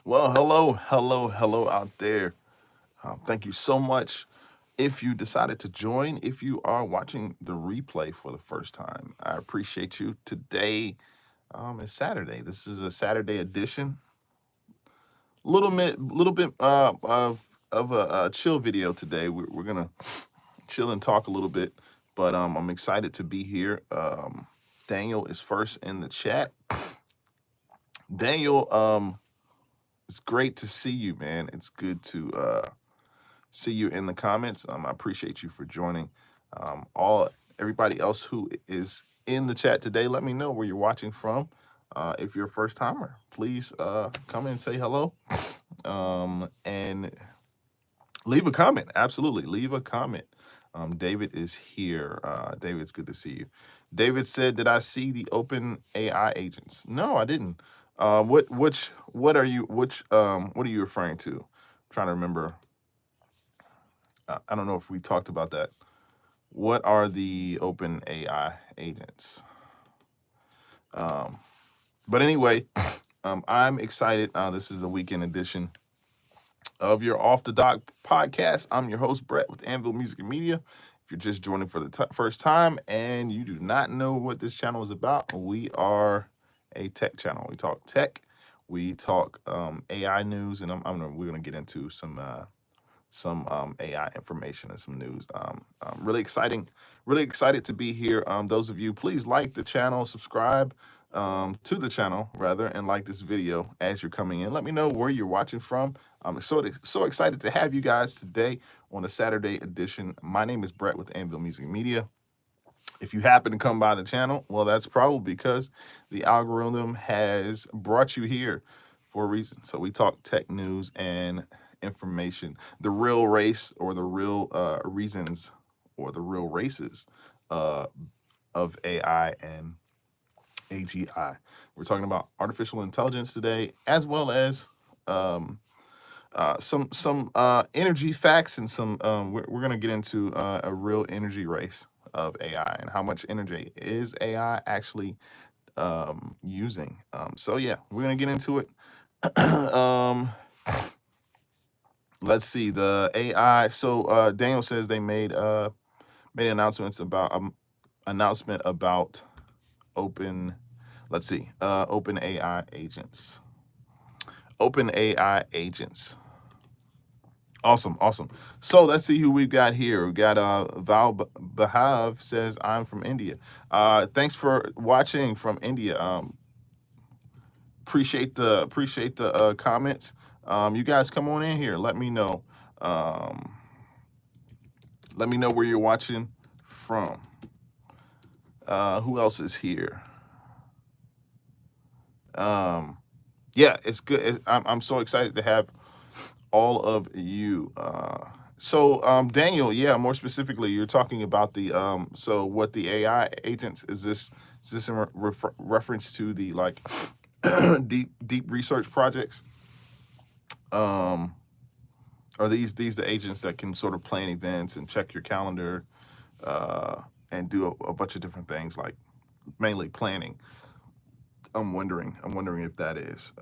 Well, hello out there. Thank you so much. If you decided to join, if you are watching the replay for the first time, I appreciate you. Today is Saturday. This is a Saturday edition. Little bit of a chill video today. We're gonna chill and talk a little bit, but I'm excited to be here. Daniel is first in the chat. Daniel, it's great to see you, man. It's good to see you in the comments. I appreciate you for joining. Everybody else who is in the chat today, let me know where you're watching from. If you're a first timer, please come and say hello and leave a comment. Absolutely, leave a comment. David is here. David, it's good to see you. David said, "Did I see the open AI agents?" No, I didn't. What are you referring to? I'm trying to remember. I don't know if we talked about that. What are the open AI agents? But anyway, I'm excited. This is a weekend edition of your Off the Dock podcast. I'm your host, Brett, with anvillmusicmedia. If you're just joining for the first time and you do not know what this channel is about, we are a tech channel. We talk tech, we talk AI news, and we're going to get into some AI information and some news. Really excited to be here. Those of you, please like the channel, subscribe to the channel rather, and like this video as you're coming in. Let me know where you're watching from. I'm so excited to have you guys today on a Saturday edition. My name is Brett with Anvil Music Media. If you happen to come by the channel, well, that's probably because the algorithm has brought you here for a reason. So we talk tech news and information, the real race or the real reasons or the real races of AI and AGI. We're talking about artificial intelligence today, as well as some energy facts and some. We're going to get into a real energy race of AI and how much energy is AI actually using. So yeah, we're going to get into it. Let's see the AI. So Daniel says they made announcement about open. Let's see, open AI agents. Open AI agents. Awesome. So let's see who we've got here. We've got Val Bahav says, "I'm from India." Thanks for watching from India. Appreciate the comments. You guys come on in here. Let me know. Let me know where you're watching from. Who else is here? Yeah, it's good. I'm so excited to have all of you. So Daniel, yeah, more specifically, you're talking about the so what the AI agents is this in reference to the like deep research projects? Are these the agents that can sort of plan events and check your calendar and do a bunch of different things, like mainly planning? I'm wondering if that is.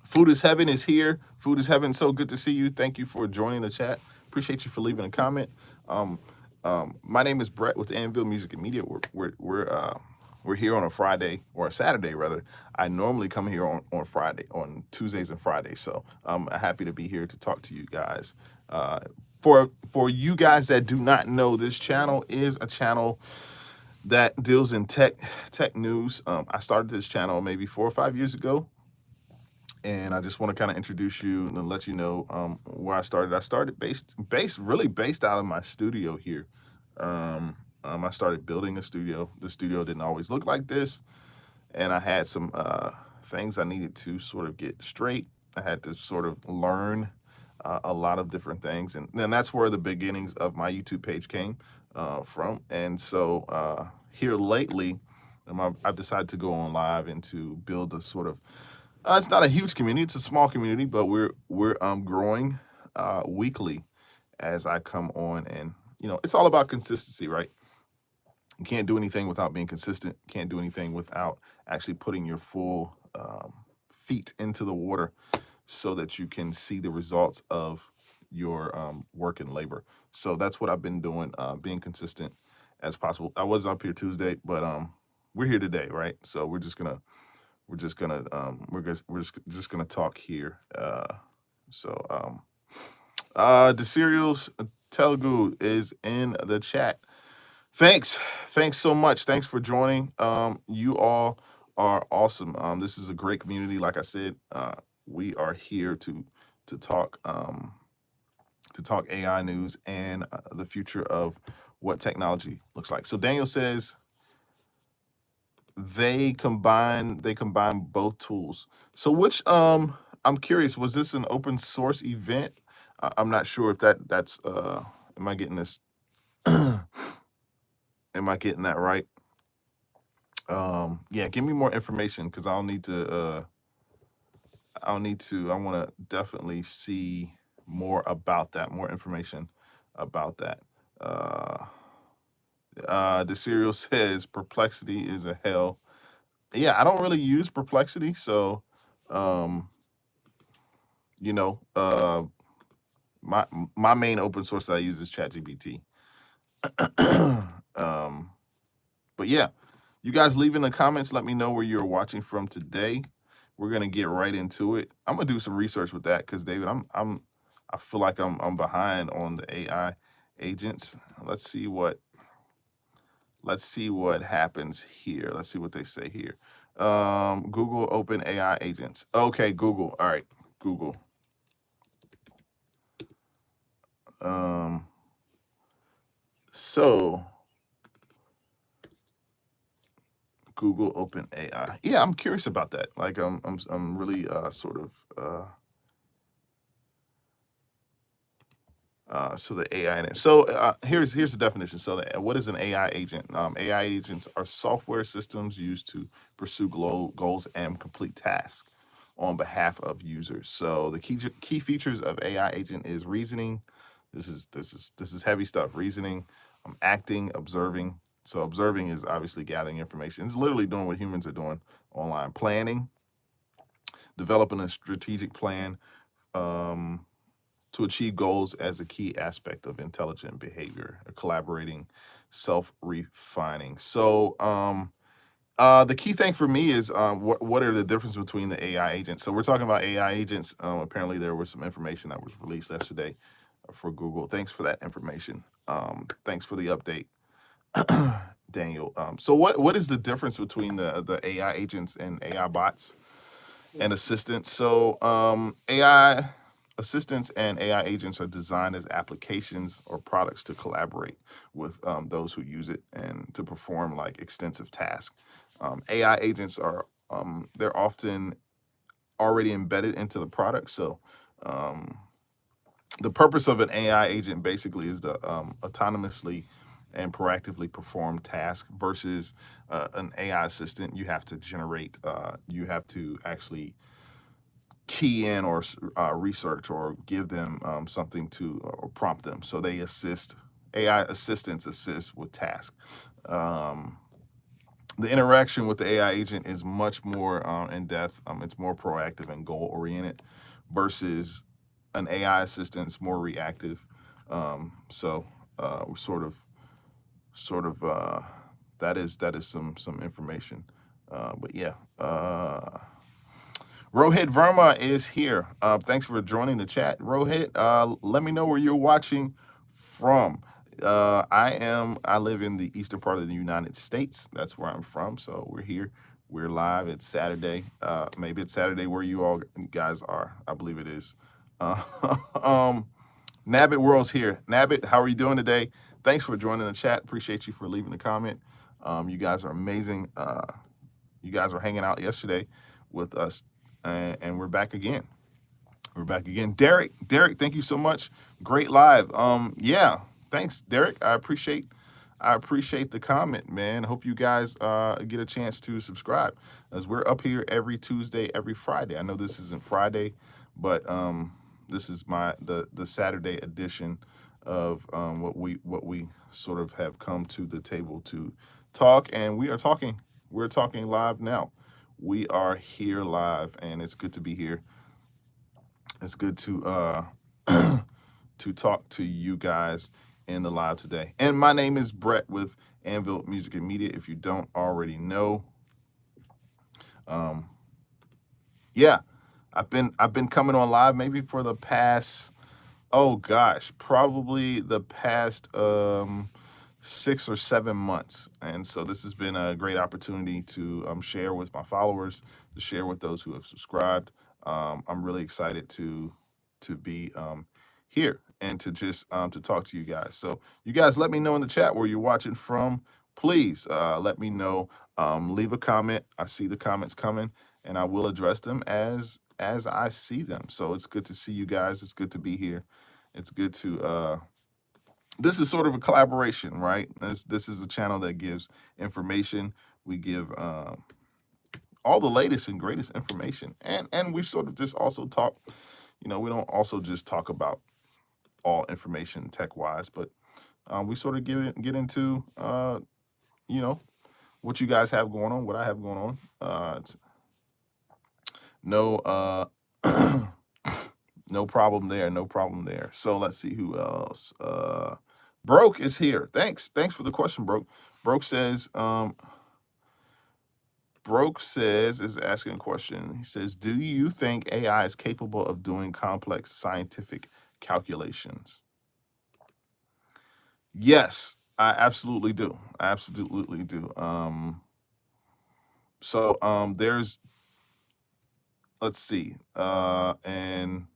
Food is Heaven is here. Food is Heaven, so good to see you. Thank you for joining the chat. Appreciate you for leaving a comment. My name is Brett with Anvil Music and Media. We're here on a Friday, or a Saturday rather. I normally come here on Tuesdays and Fridays. So I'm happy to be here to talk to you guys. For you guys that do not know, this channel is a channel that deals in tech news. I started this channel maybe 4 or 5 years ago. And I just want to kind of introduce you and let you know where I started. I started really based out of my studio here. I started building a studio. The studio didn't always look like this, and I had some things I needed to sort of get straight. I had to sort of learn a lot of different things, and then that's where the beginnings of my YouTube page came from. And so here lately, I've decided to go on live and to build a sort of it's not a huge community; it's a small community, but we're growing weekly as I come on, and it's all about consistency, right? You can't do anything without being consistent. Can't do anything without actually putting your full feet into the water so that you can see the results of your work and labor. So that's what I've been doing, being consistent as possible. I was up here Tuesday, but we're here today, right? So we're just gonna talk here. The Serials Telugu is in the chat. Thanks so much. Thanks for joining. You all are awesome. This is a great community. Like I said, we are here to talk AI news and the future of what technology looks like. So Daniel says they combine both tools. So which I'm curious, was this an open source event? I'm not sure if that's am I getting this am I getting that right? Yeah, give me more information because I want to definitely see more about that, more information about that. The Serial says Perplexity is a hell. Yeah, I don't really use Perplexity, so my main open source that I use is ChatGPT. But yeah, you guys leave in the comments. Let me know where you're watching from today. We're gonna get right into it. I'm gonna do some research with that because David, I feel like I'm behind on the AI agents. Let's see what happens here. Let's see what they say here. Google open AI agents. Okay, Google. All right, Google. So Google open AI. Yeah, I'm curious about that. Like I'm really so the AI. So here's the definition. So what is an AI agent? AI agents are software systems used to pursue goals and complete tasks on behalf of users. So the key features of AI agent is reasoning. This is heavy stuff. Reasoning, acting, observing. So observing is obviously gathering information. It's literally doing what humans are doing online. Planning, developing a strategic plan to achieve goals as a key aspect of intelligent behavior, collaborating, self-refining. So the key thing for me is what are the differences between the AI agents? So we're talking about AI agents. Apparently there was some information that was released yesterday for Google. Thanks for that information. Thanks for the update, Daniel. So what is the difference between the AI agents and AI bots and assistants? So AI assistants and AI agents are designed as applications or products to collaborate with those who use it and to perform like extensive tasks. AI agents are they're often already embedded into the product. So the purpose of an AI agent basically is to autonomously and proactively perform tasks versus an AI assistant. You have to generate, you have to actually key in or research or give them something to or prompt them. So they assist, AI assistants assist with tasks. The interaction with the AI agent is much more in depth. It's more proactive and goal oriented versus an AI assistant's more reactive. So sort of that is some information. But yeah. Rohit Verma is here. Thanks for joining the chat, Rohit. Let me know where you're watching from. I live in the eastern part of the United States. That's where I'm from. So we're here. We're live. It's Saturday. Maybe it's Saturday where you all guys are. I believe it is. Nabbit World's here. Nabbit, how are you doing today? Thanks for joining the chat. Appreciate you for leaving a comment. You guys are amazing. You guys were hanging out yesterday with us, and we're back again. We're back again. Derek, thank you so much. Great live. Yeah, thanks, Derek. I appreciate the comment, man. Hope you guys get a chance to subscribe, as we're up here every Tuesday, every Friday. I know this isn't Friday, but this is the Saturday edition of what we sort of have come to the table to talk, and we're talking live now. We are here live, and it's good to be here. It's good to to talk to you guys in the live today. And my name is Brett with Anvil Music and Media. If you don't already know, yeah, I've been coming on live maybe for the past, oh gosh, probably the past 6 or 7 months. And so this has been a great opportunity to share with my followers, to share with those who have subscribed. I'm really excited to be here and to just to talk to you guys. So you guys let me know in the chat where you're watching from. Please let me know. Leave a comment. I see the comments coming, and I will address them as I see them. So it's good to see you guys. It's good to be here. It's good to this is sort of a collaboration, right? This is a channel that gives information. We give all the latest and greatest information, and we sort of just also talk. You know, we don't also just talk about all information tech wise, but we sort of get into you know, what you guys have going on, what I have going on. No no problem there. No problem there. So let's see who else. Broke is here. Thanks for the question, Broke. Broke says is asking a question. He says, do you think AI is capable of doing complex scientific calculations? Yes, I absolutely do. I absolutely do. So there's, let's see, and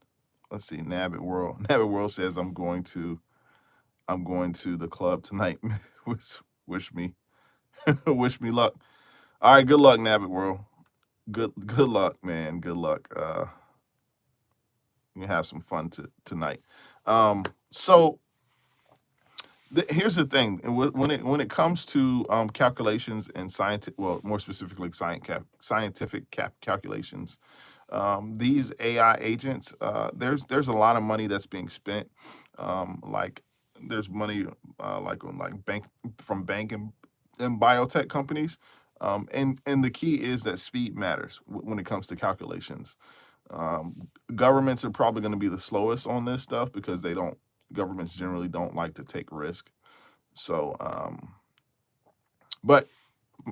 let's see, Nabbit World. Nabbit World says I'm going to the club tonight. wish me wish me luck. All right, good luck, Nabbit World. Good luck, man. Good luck. You have some fun tonight. So here's the thing. When it comes to calculations and scientific, well, more specifically scientific calculations, these AI agents, there's a lot of money that's being spent. Like there's money like on like bank and biotech companies. And the key is that speed matters when it comes to calculations. Governments are probably going to be the slowest on this stuff because governments generally don't like to take risk. So, but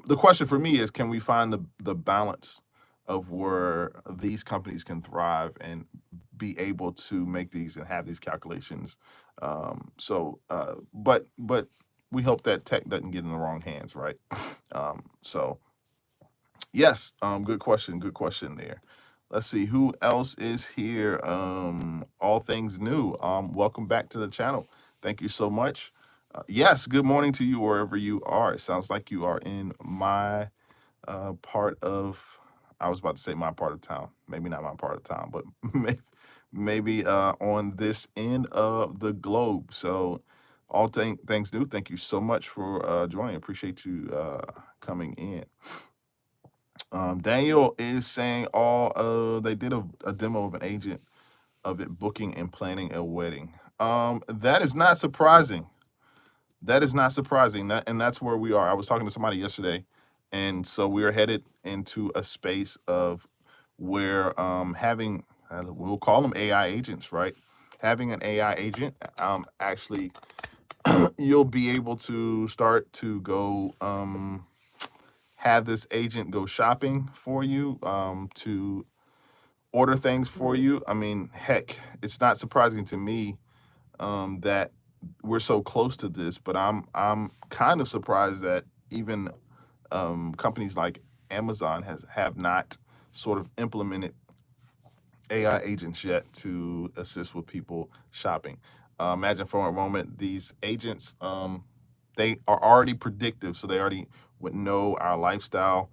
the question for me is, can we find the balance of where these companies can thrive and be able to make these and have these calculations? But we hope that tech doesn't get in the wrong hands, right? So yes, good question there. Let's see who else is here. All things new. Welcome back to the channel. Thank you so much. Yes, good morning to you wherever you are. It sounds like you are in my part of, I was about to say my part of town. Maybe not my part of town, but maybe on this end of the globe. So all things new. Thank you so much for joining. Appreciate you coming in. Daniel is saying they did a demo of an agent of it booking and planning a wedding. That is not surprising. That is not surprising. And that's where we are. I was talking to somebody yesterday, and so we are headed into a space of where having, we'll call them AI agents, right? Having an AI agent, actually, you'll be able to start to go have this agent go shopping for you, to order things for you. I mean, heck, it's not surprising to me that we're so close to this, but I'm kind of surprised that even companies like Amazon have not sort of implemented AI agents yet to assist with people shopping. Imagine for a moment, these agents, they are already predictive, so they already would know our lifestyle.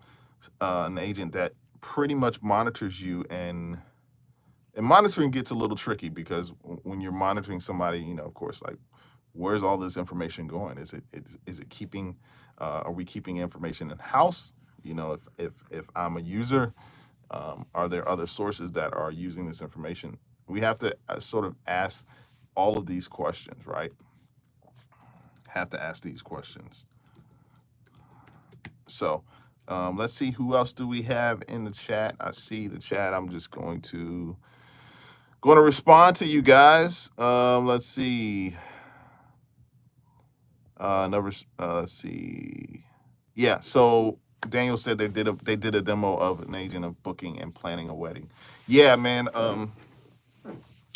An agent that pretty much monitors you, and monitoring gets a little tricky because when you're monitoring somebody, you know, of course, like, where's all this information going? Is it keeping? Are we keeping information in house? You know, if I'm a user, are there other sources that are using this information? We have to sort of ask all of these questions, right? Have to ask these questions. So Let's see, who else do we have in the chat? I see the chat. I'm just going to respond to you guys. Let's see. Let's see. Yeah. So Daniel said they did a demo of an agent of booking and planning a wedding. Yeah, man.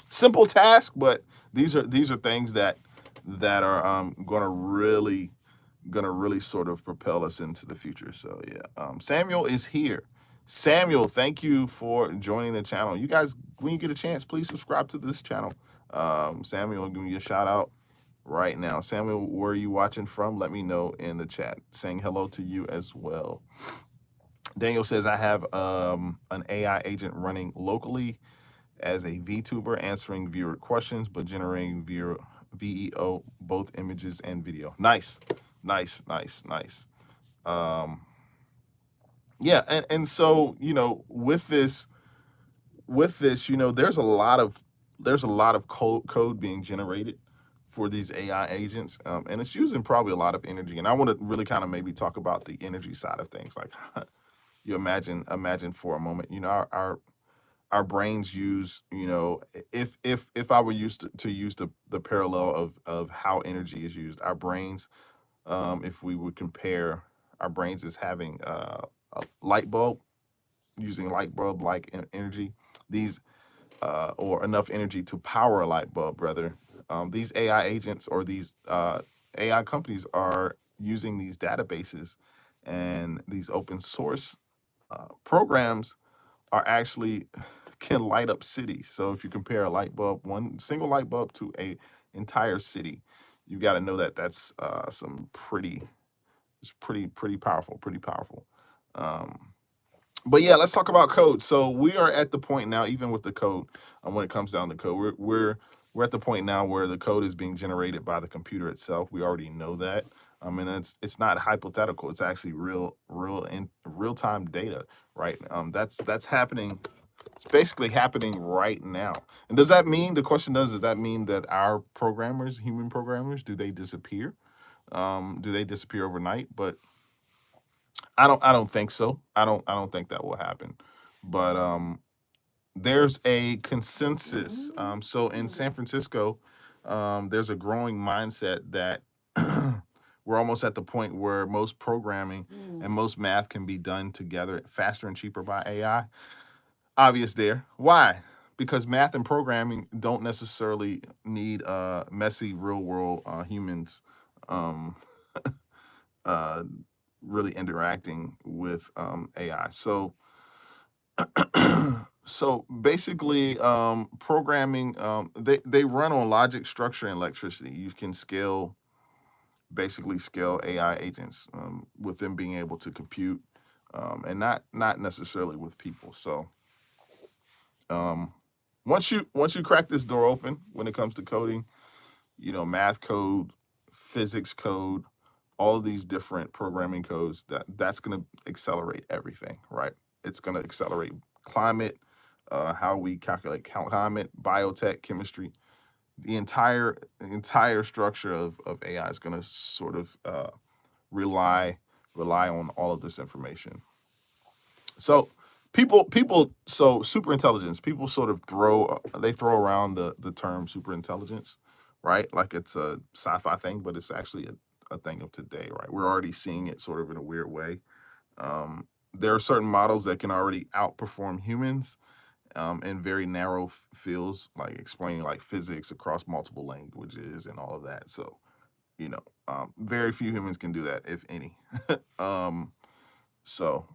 Simple task, but these are things that are gonna really sort of propel us into the future. So yeah, Samuel is here. Samuel, thank you for joining the channel. You guys, when you get a chance, please subscribe to this channel. Samuel, give me a shout out right now. Samuel, where are you watching from? Let me know in the chat. Saying hello to you as well. Daniel says, I have an AI agent running locally as a VTuber, answering viewer questions, but generating VEO, both images and video. Nice, nice, nice, nice. Yeah, and so, with this, there's a lot of code being generated for these AI agents, and it's using probably a lot of energy. And I want to really kind of maybe talk about the energy side of things. Like, you imagine for a moment, our brains use, if I were used to use the parallel of how energy is used, our brains, if we would compare our brains as having a light bulb, using light bulb like energy, these or enough energy to power a light bulb, rather. These AI agents or these AI companies are using these databases, and these open source programs are actually can light up cities. So if you compare a light bulb, one single light bulb, to a entire city, you got to know that that's pretty powerful, but yeah, let's talk about code. So we are at the point now, even with the code, when it comes down to code, we're at the point now where the code is being generated by the computer itself. We already know that. And it's not hypothetical. It's actually real time data, right? That's happening. It's basically happening right now. And does that mean that our programmers, human programmers, do they disappear? Do they disappear overnight? But I don't think so. I don't think that will happen. But there's a consensus. So in San Francisco, there's a growing mindset that we're almost at the point where most programming and most math can be done together faster and cheaper by AI. Obvious there. Why? Because math and programming don't necessarily need messy real world humans um, uh, really interacting with AI. So basically, programming, they run on logic, structure, and electricity. You can basically scale AI agents with them being able to compute, and not necessarily with people. So once you crack this door open when it comes to coding, math code, physics code, all of these different programming codes, that's going to accelerate everything, right? It's going to accelerate climate, how we calculate climate, biotech, chemistry. The entire structure of AI is going to sort of rely on all of this information. So so super intelligence, people sort of throw around the term super intelligence, right? Like it's a sci-fi thing, but it's actually a thing of today, right? We're already seeing it sort of in a weird way. There are certain models that can already outperform humans in very narrow fields, like explaining like physics across multiple languages and all of that. So, very few humans can do that, if any. So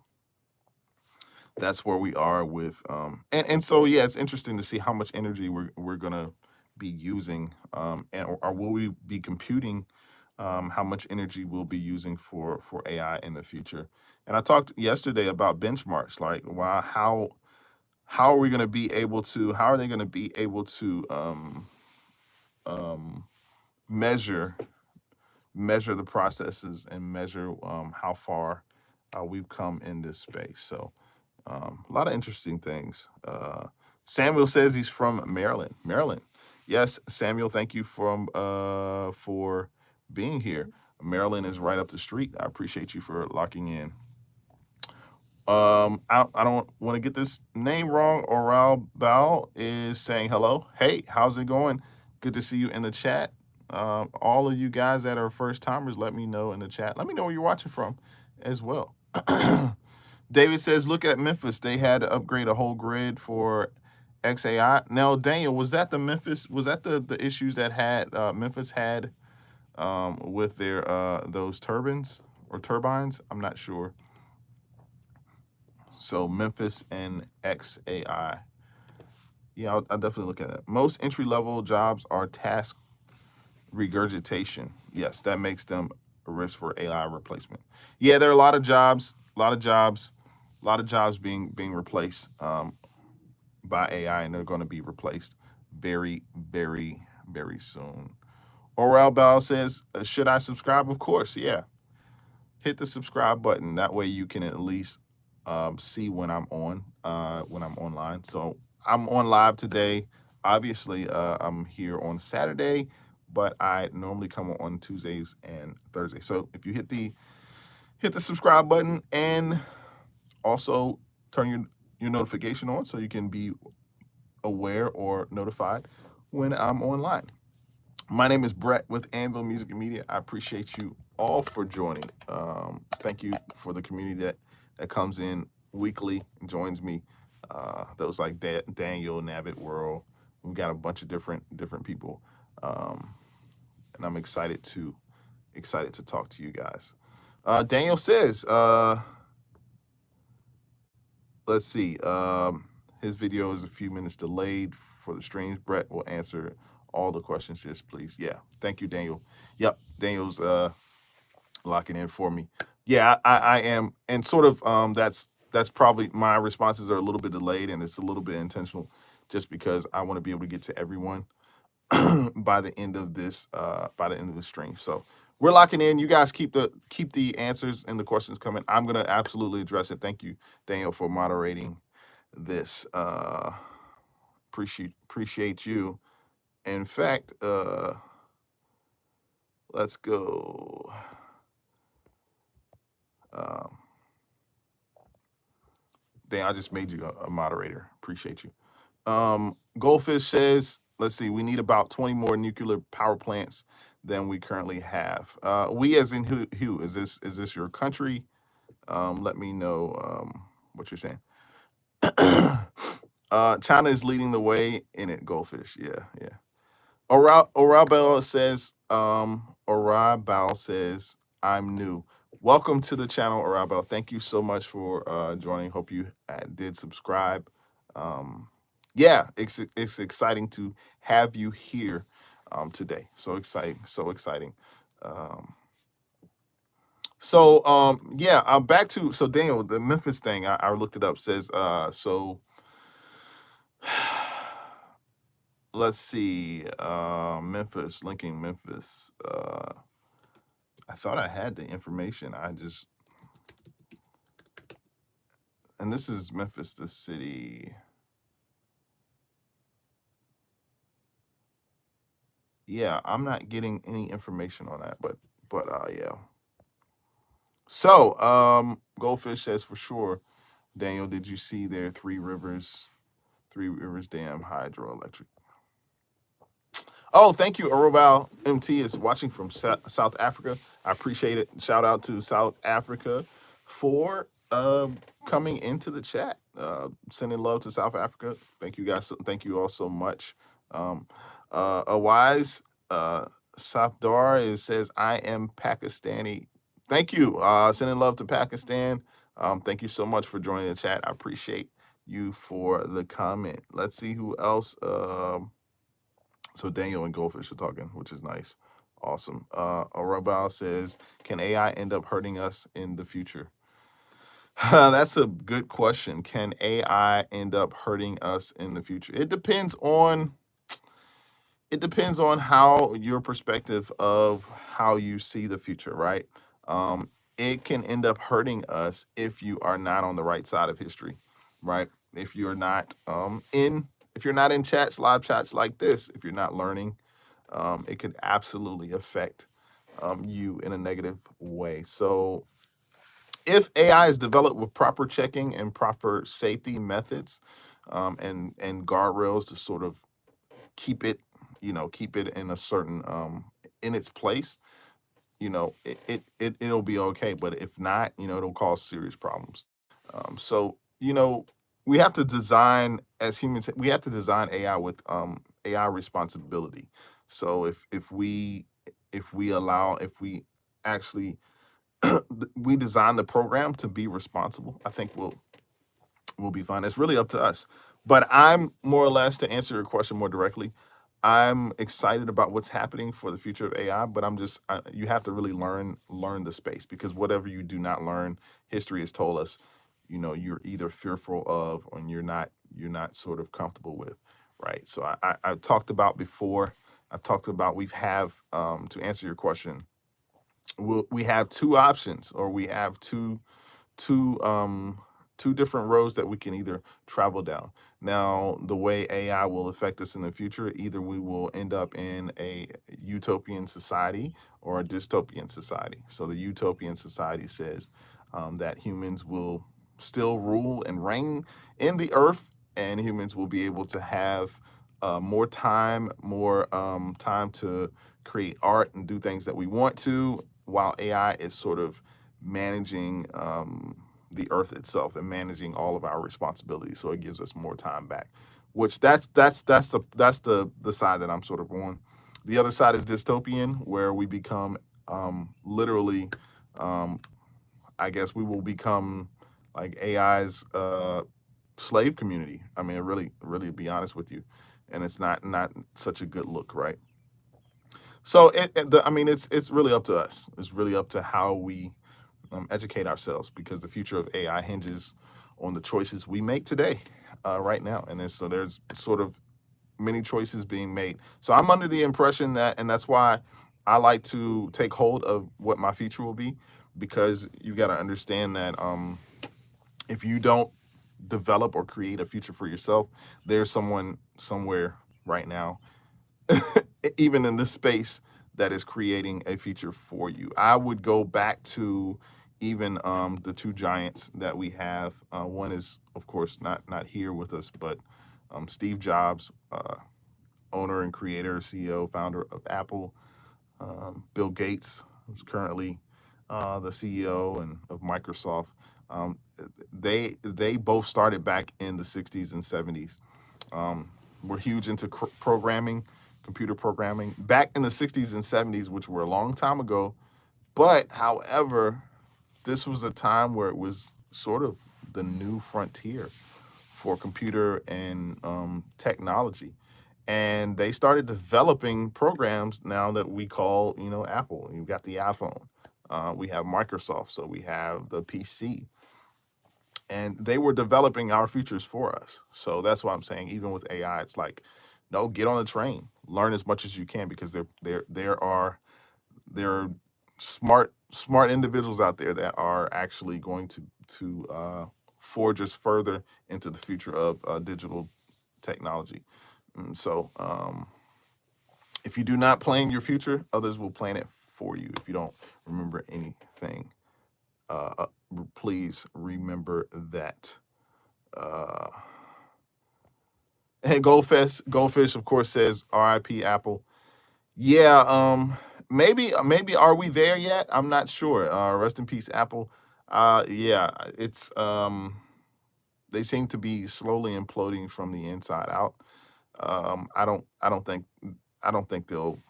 that's where we are with and so yeah, it's interesting to see how much energy we're gonna be using, or will we be computing how much energy we'll be using for AI in the future. And I talked yesterday about benchmarks, like how are we going to be able to how are they going to be able to measure the processes and measure how far we've come in this space. So a lot of interesting things. Samuel says he's from Maryland. Maryland. Yes, Samuel, thank you for being here. Maryland is right up the street. I appreciate you for locking in. I don't want to get this name wrong. Oral Bao is saying hello. Hey, how's it going? Good to see you in the chat. All of you guys that are first timers, let me know in the chat. Let me know where you're watching from as well. David says, look at Memphis. They had to upgrade a whole grid for XAI. Now, Daniel, was that the Memphis? Was that the issues that had Memphis had with their those turbines or turbines? I'm not sure. So Memphis and XAI. Yeah, I'll definitely look at that. Most entry-level jobs are task regurgitation. Yes, that makes them a risk for AI replacement. Yeah, there are a lot of jobs being replaced by AI, and they're going to be replaced very, very, very soon. Oral Bell says, should I subscribe? Of course, yeah. Hit the subscribe button. That way you can at least see when I'm online. So I'm on live today. Obviously, I'm here on Saturday, but I normally come on Tuesdays and Thursdays. So if you hit the subscribe button and also turn your notification on so you can be aware or notified when I'm online. My name is Brett with Anvil Music and Media. I appreciate you all for joining. Thank you for the community that comes in weekly and joins me. Those like Daniel, Nabbit World. We've got a bunch of different people, and I'm excited to talk to you guys. Daniel says, let's see. His video is a few minutes delayed for the streams. Brett will answer all the questions. Yes, please. Yeah. Thank you, Daniel. Yep. Daniel's locking in for me. Yeah, I am. And sort of that's probably my responses are a little bit delayed, and it's a little bit intentional just because I want to be able to get to everyone by the end of this stream. So we're locking in. You guys keep the answers and the questions coming. I'm gonna absolutely address it. Thank you, Daniel, for moderating this. Appreciate you. In fact, let's go. Dan, I just made you a moderator. Appreciate you. Goldfish says, let's see, we need about 20 more nuclear power plants than we currently have. We as in who? Is this your country? Let me know what you're saying. China is leading the way in it, Goldfish. Yeah. Orabel says, I'm new. Welcome to the channel, Orabel. Thank you so much for joining. Hope you did subscribe. Yeah, it's exciting to have you here today. So exciting. Yeah, back to Daniel, the Memphis thing. I looked it up. Says so. Let's see. Memphis, linking Memphis. I thought I had the information. And this is Memphis, the city. Yeah, I'm not getting any information on that, but yeah. So, Goldfish says for sure. Daniel, did you see their Three Rivers Dam hydroelectric? Oh, thank you. Arobal MT is watching from South Africa. I appreciate it. Shout out to South Africa for coming into the chat. Sending love to South Africa. Thank you guys. Thank you all so much. A wise Safdar says, I am Pakistani. Thank you. Sending love to Pakistan. Thank you so much for joining the chat. I appreciate you for the comment. Let's see who else. So Daniel and Goldfish are talking, which is nice. Awesome. Arabal says, can AI end up hurting us in the future? That's a good question. Can AI end up hurting us in the future? It depends on how your perspective of how you see the future, right? It can end up hurting us if you are not on the right side of history, right? If you're not if you're not in chats, live chats like this, if you're not learning, it could absolutely affect you in a negative way. So if AI is developed with proper checking and proper safety methods, and guardrails to sort of keep it, keep it in a certain in its place, it'll be okay. But if not, it'll cause serious problems. So we have to design, as humans, we have to design AI with AI responsibility. So if we actually we design the program to be responsible, I think we'll be fine. It's really up to us. But I'm more or less, to answer your question more directly, I'm excited about what's happening for the future of AI. But you have to really learn the space, because whatever you do not learn, history has told us, you're either fearful of, or you're not sort of comfortable with, right? So I've talked about before. I've talked about we have to answer your question. We have two options, or we have two two different roads that we can either travel down. Now, the way AI will affect us in the future, either we will end up in a utopian society or a dystopian society. So the utopian society says that humans will still rule and reign in the earth, and humans will be able to have more time to create art and do things that we want to, while AI is sort of managing the earth itself and managing all of our responsibilities. So it gives us more time back, which that's the side that I'm sort of on. The other side is dystopian, where we become literally, I guess we will become like AI's slave community. I mean, really, to be honest with you, and it's not such a good look, right? So I mean, it's really up to us. It's really up to how we educate ourselves, because the future of AI hinges on the choices we make today, right now. And there's sort of many choices being made. So I'm under the impression that, and that's why I like to take hold of what my future will be, because you got to understand that if you don't develop or create a future for yourself, there's someone somewhere right now, even in this space, that is creating a future for you. I would go back to even the two giants that we have. One is, of course, not here with us, but Steve Jobs, owner and creator, CEO, founder of Apple. Bill Gates, who's currently the CEO and of Microsoft. Um, they both started back in the 60s and 70s. Were huge into programming, computer programming back in the 60s and 70s, which were a long time ago. But however, this was a time where it was sort of the new frontier for computer and technology. And they started developing programs now that we call, Apple. You've got the iPhone. We have Microsoft, so we have the PC. And they were developing our futures for us. So that's why I'm saying, even with AI, it's like, no, get on the train, learn as much as you can, because there are smart individuals out there that are actually going to forge us further into the future of digital technology. So if you do not plan your future, others will plan it for you. If you don't remember anything, please remember that. And Goldfish, of course, says R.I.P. Apple. Yeah, maybe are we there yet? I'm not sure. Rest in peace, Apple. Yeah, it's they seem to be slowly imploding from the inside out. I don't think they'll,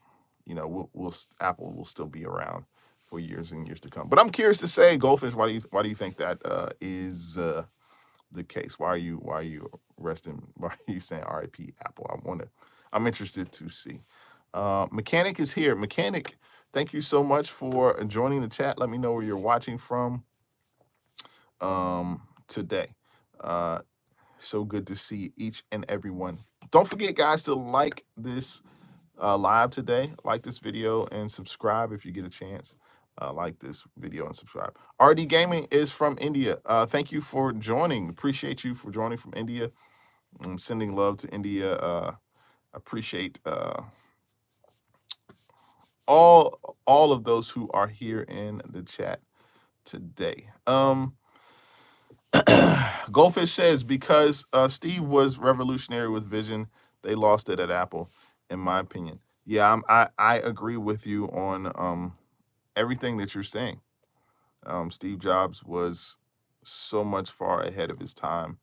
Apple will still be around for years and years to come. But I'm curious to say, Goldfish, why do you think that is the case? Why are you resting? Why are you saying R.I.P. Apple? I'm interested to see. Mechanic is here. Mechanic, thank you so much for joining the chat. Let me know where you're watching from today. So good to see each and every one. Don't forget, guys, to like this live today. Like this video and subscribe if you get a chance. Like this video and subscribe. RD Gaming is from India. Thank you for joining. Appreciate you for joining from India. I'm sending love to India. Appreciate all of those who are here in the chat today. Goldfish says because Steve was revolutionary with vision, they lost it at Apple, in my opinion. Yeah, I agree with you on everything that you're saying. Steve Jobs was so much far ahead of his time.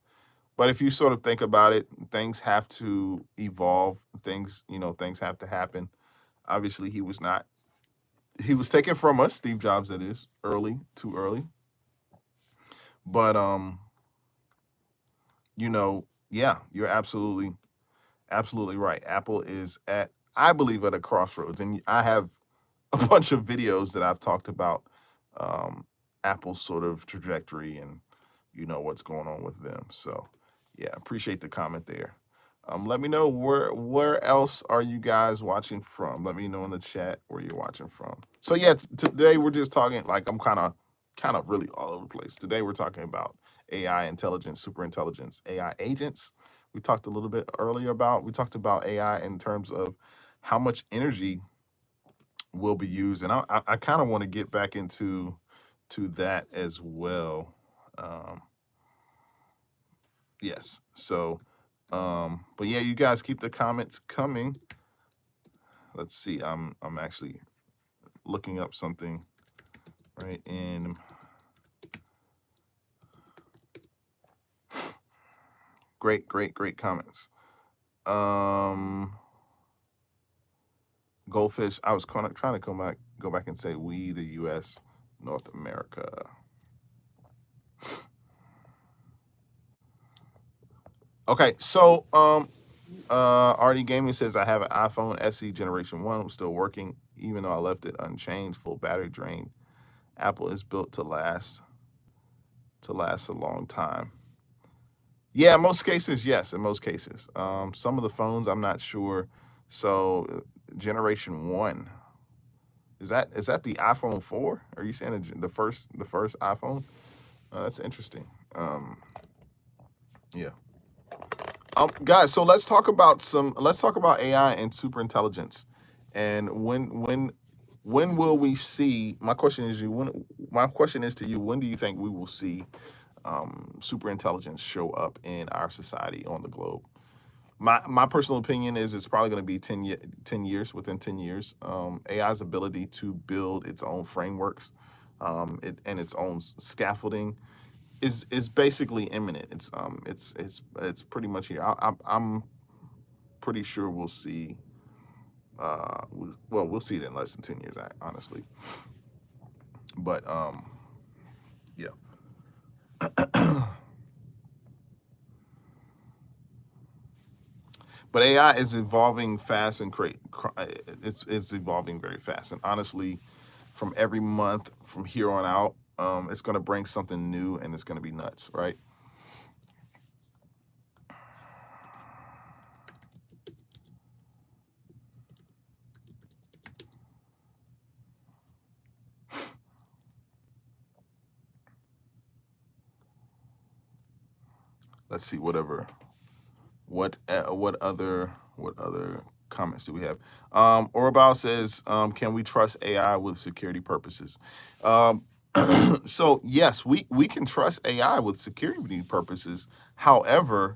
But if you sort of think about it, things have to evolve. Things have to happen. Obviously, he was not. He was taken from us, Steve Jobs. That is too early. But yeah, you're absolutely right. Apple is I believe, at a crossroads, and I have a bunch of videos that I've talked about Apple's sort of trajectory and what's going on with them. So yeah, appreciate the comment there. Let me know where else are you guys watching from. Let me know in the chat where you're watching from. So yeah, today we're just talking, like, I'm kind of really all over the place. Today we're talking about AI intelligence, super intelligence, AI agents. We talked a little bit earlier we talked about AI in terms of how much energy will be used, and I kind of want to get back into that as well. Yes. So, but yeah, you guys keep the comments coming. Let's see. I'm actually looking up something right in. Great comments. Goldfish. I was trying to go back and say we, the U.S., North America. Okay, so RD Gaming says I have an iPhone SE Generation 1, still working, even though I left it unchanged, full battery drain. Apple is built to last a long time. Yeah, in most cases, yes. In most cases, some of the phones I'm not sure. So, Generation 1, is that the iPhone 4? Are you saying the first iPhone? That's interesting. Yeah. Guys, so let's talk about AI and super intelligence, and when will we see? My question is to you. When do you think we will see super intelligence show up in our society on the globe? My personal opinion is it's probably going to be 10 years. Within 10 years, AI's ability to build its own frameworks, and its own scaffolding is basically imminent. It's pretty much here. I'm pretty sure we'll see. We'll see it in less than 10 years, honestly. But yeah. But AI is evolving fast and it's evolving very fast. And honestly, from every month from here on out, it's going to bring something new, and it's going to be nuts, right? Let's see. What other comments do we have? Orabal says, can we trust AI with security purposes? So yes, we can trust AI with security purposes. However,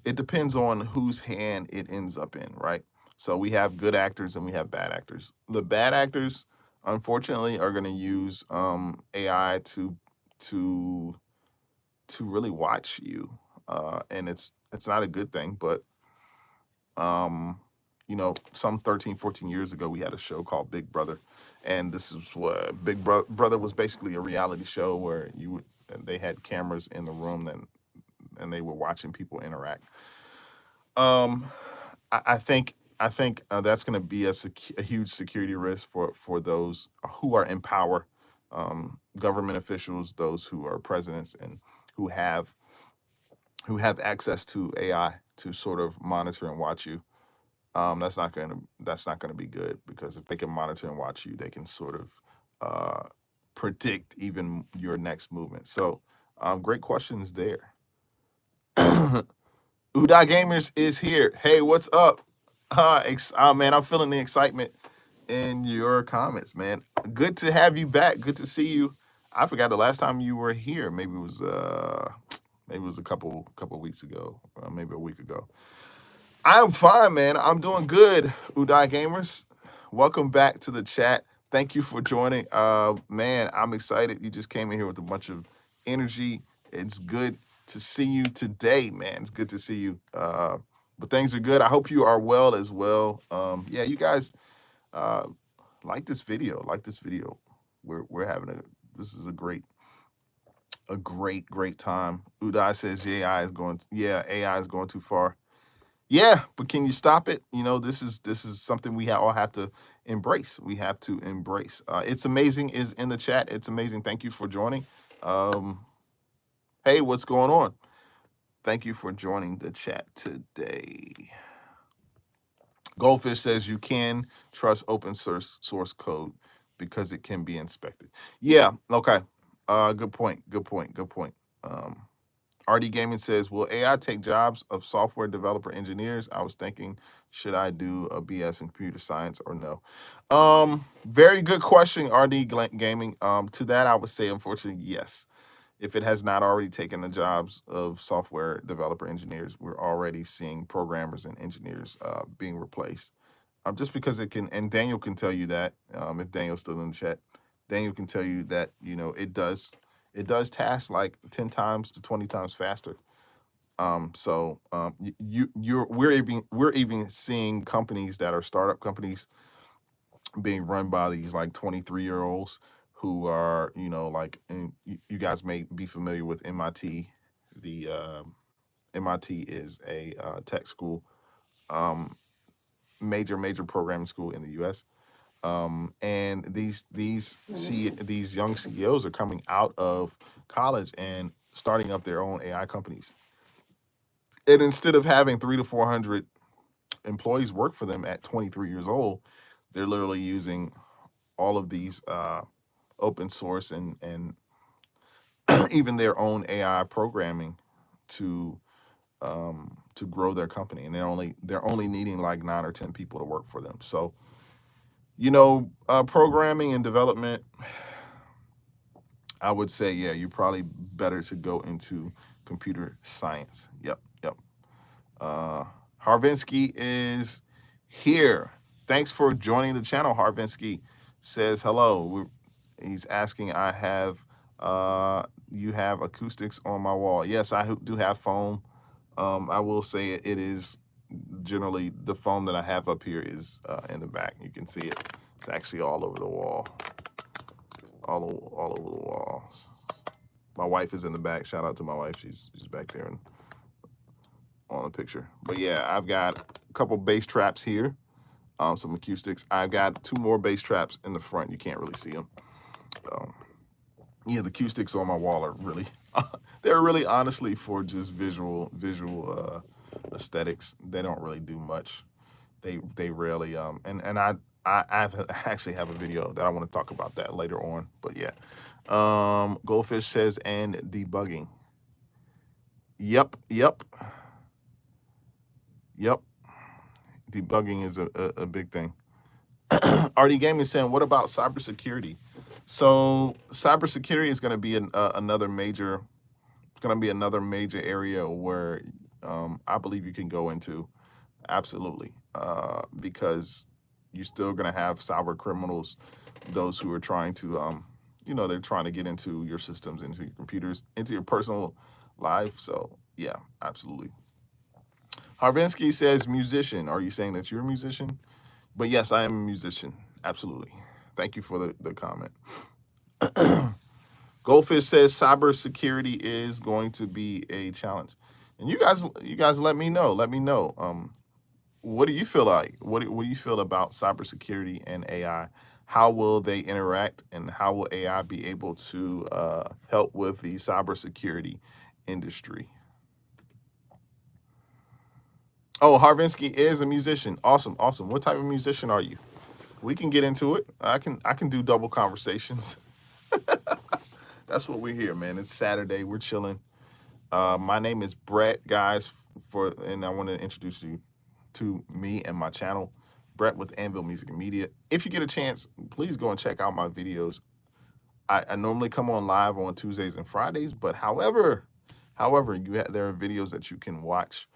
it depends on whose hand it ends up in, right? So we have good actors and we have bad actors. The bad actors, unfortunately, are going to use AI to really watch you, and it's not a good thing. But some 13, 14 years ago, we had a show called Big Brother, and this is what Brother was basically a reality show where they had cameras in the room, and they were watching people interact. I think that's going to be a huge security risk for those who are in power, government officials, those who are presidents, and who have access to AI to sort of monitor and watch you. That's not gonna be good, because if they can monitor and watch you, they can sort of predict even your next movement. So, great questions there. Udai Gamers is here. Hey, what's up? Man, I'm feeling the excitement in your comments, man. Good to have you back. Good to see you. I forgot the last time you were here. Maybe it was a couple weeks ago, maybe a week ago. I'm fine, man. I'm doing good, Udai Gamers. Welcome back to the chat. Thank you for joining. Man, I'm excited. You just came in here with a bunch of energy. It's good to see you today, man. It's good to see you. But things are good. I hope you are well as well. Yeah, you guys like this video. Like this video. We're having this is a great time. Udai says AI is going too far. Yeah, but can you stop it? You know, this is something we all have to embrace. We have to embrace. It's amazing is in the chat. It's amazing. Thank you for joining. Hey, what's going on? Thank you for joining the chat today. Goldfish says you can trust open source code because it can be inspected. Yeah, okay. Good point. RD Gaming says, will AI take jobs of software developer engineers? I was thinking, should I do a BS in computer science or no? Very good question, RD Gaming. To that, I would say, unfortunately, yes. If it has not already taken the jobs of software developer engineers, we're already seeing programmers and engineers being replaced. Just because it can, and Daniel can tell you that, if Daniel's still in the chat, Daniel can tell you that, you know, it does tasks like 10 times to 20 times faster. We're even seeing companies that are startup companies being run by these like 23-year-olds who are, you know, like, and you guys may be familiar with MIT. The MIT is a tech school, major programming school in the U.S. And these young CEOs are coming out of college and starting up their own AI companies. And instead of having 300 to 400 employees work for them at 23 years old, they're literally using all of these open source and even their own AI programming to grow their company. And they're only needing like 9 or 10 people to work for them. So, you know, programming and development, I would say, yeah, you're probably better to go into computer science. Yep. Harvinsky is here. Thanks for joining the channel. Harvinsky says hello. He's asking, I have, you have acoustics on my wall. Yes, I do have foam. I will say it is generally the foam that I have up here is in the back. You can see it. It's actually all over the wall. All over the walls. My wife is in the back. Shout out to my wife. She's back there on the picture. But yeah, I've got a couple bass traps here, some acoustics. I've got 2 more bass traps in the front. You can't really see them. Yeah, the acoustics on my wall are really, they're really honestly for just visual aesthetics. They don't really do much. They rarely and I actually have a video that I want to talk about that later on. But yeah, Goldfish says, and debugging. Yep. Debugging is a big thing. RD Gaming is saying, what about cybersecurity? So cybersecurity is going to be another major. It's going to be another major area where I believe you can go into. Absolutely, because you're still going to have cyber criminals, those who are trying to, you know, they're trying to get into your systems, into your computers, into your personal life. So yeah, absolutely. Harvinsky says musician. Are you saying that you're a musician? But yes, I am a musician. Absolutely. Thank you for the comment. Goldfish says cybersecurity is going to be a challenge. And you guys let me know. Let me know. What do you feel like? What do you feel about cybersecurity and AI? How will they interact, and how will AI be able to help with the cybersecurity industry? Oh, Harvinsky is a musician. Awesome. What type of musician are you? We can get into it. I can do double conversations. That's what we're here, man. It's Saturday. We're chilling. My name is Brett, guys, and I want to introduce you to me and my channel, Brett with Anvil Music and Media. If you get a chance, please go and check out my videos. I normally come on live on Tuesdays and Fridays, but however, there are videos that you can watch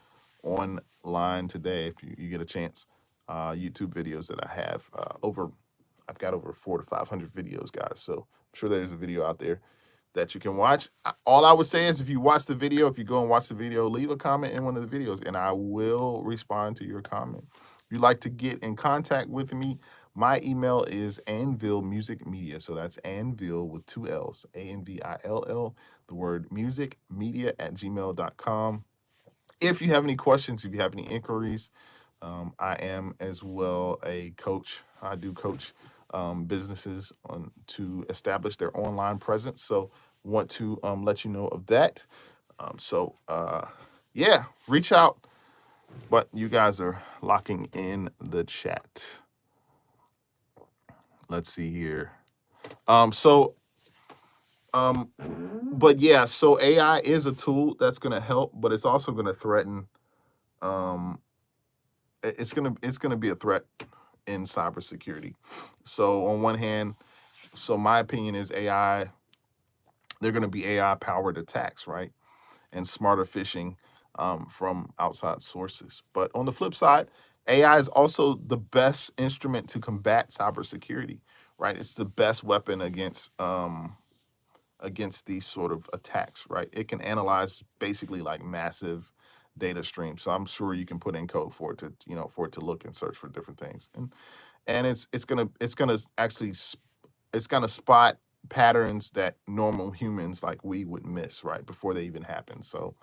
online today if you get a chance. YouTube videos that I have I've got over 400 to 500 videos, guys. So I'm sure there's a video out there that you can watch. All I would say is if you watch the video, if you go and watch the video, leave a comment in one of the videos and I will respond to your comment. If you'd like to get in contact with me, my email is anvillmusicmedia. So that's Anvil with 2 L's, ANVILL, the word music, media at gmail.com. If you have any questions, if you have any inquiries, I am as well a coach. I do coach businesses to establish their online presence. So want to let you know of that. Yeah, reach out. But you guys are locking in the chat. Let's see here. But yeah, so AI is a tool that's going to help, but it's also going to threaten. It's gonna be a threat in cybersecurity. So on one hand, so my opinion is AI. They're going to be AI powered attacks, right, and smarter phishing from outside sources. But on the flip side, AI is also the best instrument to combat cybersecurity, right? It's the best weapon against these sort of attacks, right? It can analyze basically like massive data streams. So I'm sure you can put in code for it to, for it to look and search for different things. And it's gonna actually it's gonna spot patterns that normal humans like we would miss, right, before they even happen. So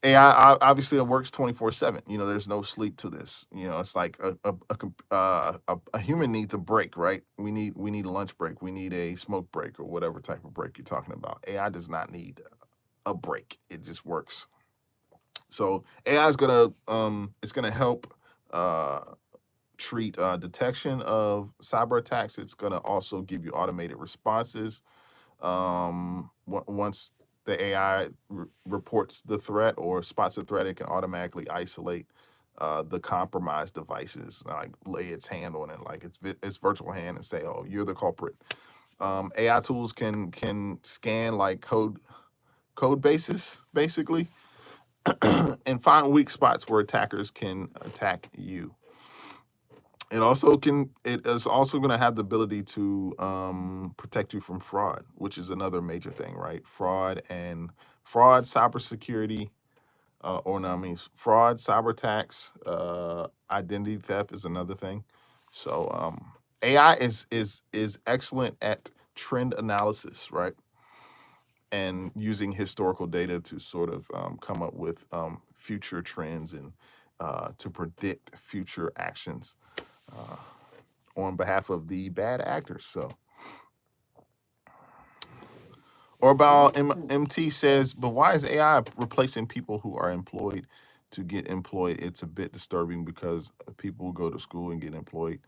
AI obviously it works 24/7. There's no sleep to this. It's like a human needs a break, right? We need a lunch break. We need a smoke break or whatever type of break you're talking about. AI does not need a break. It just works. So AI is gonna help treat detection of cyber attacks. It's gonna also give you automated responses. Once the AI reports the threat or spots the threat, it can automatically isolate the compromised devices, like lay its hand on it, like its virtual hand, and say, "Oh, you're the culprit." AI tools can scan like code bases, basically, and find weak spots where attackers can attack you. It is also going to have the ability to protect you from fraud, which is another major thing, right? Fraud, cybersecurity, fraud, cyber attacks, identity theft is another thing. So AI is excellent at trend analysis, right? And using historical data to sort of come up with future trends and to predict future actions on behalf of the bad actors. So, MT says, but why is AI replacing people who are employed to get employed? It's a bit disturbing because people go to school and get employed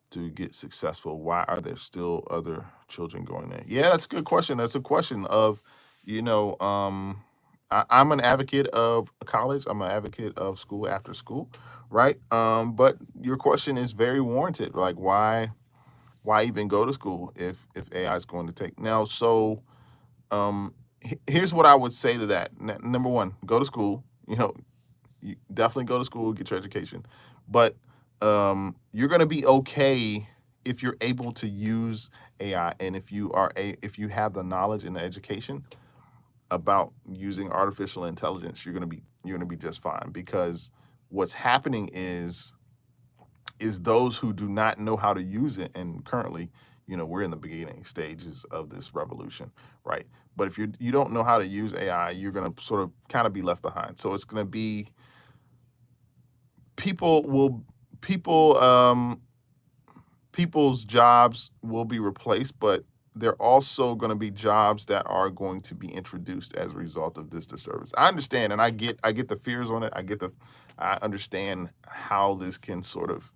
to get successful. Why are there still other children going there? Yeah, that's a good question. That's a question of, I'm an advocate of college. I'm an advocate of school after school, right? But your question is very warranted. Like, why even go to school if AI is going to take now? So here's what I would say to that. Number one, go to school. You definitely go to school, get your education, but you're going to be okay if you're able to use AI, and if you have the knowledge and the education about using artificial intelligence, you're going to be just fine. Because what's happening is those who do not know how to use it, and currently, we're in the beginning stages of this revolution, right? But if you don't know how to use AI, you're going to sort of kind of be left behind. So it's going to be people's jobs will be replaced, but there are also going to be jobs that are going to be introduced as a result of this disturbance. I understand, and I get the fears on it. I understand how this can sort of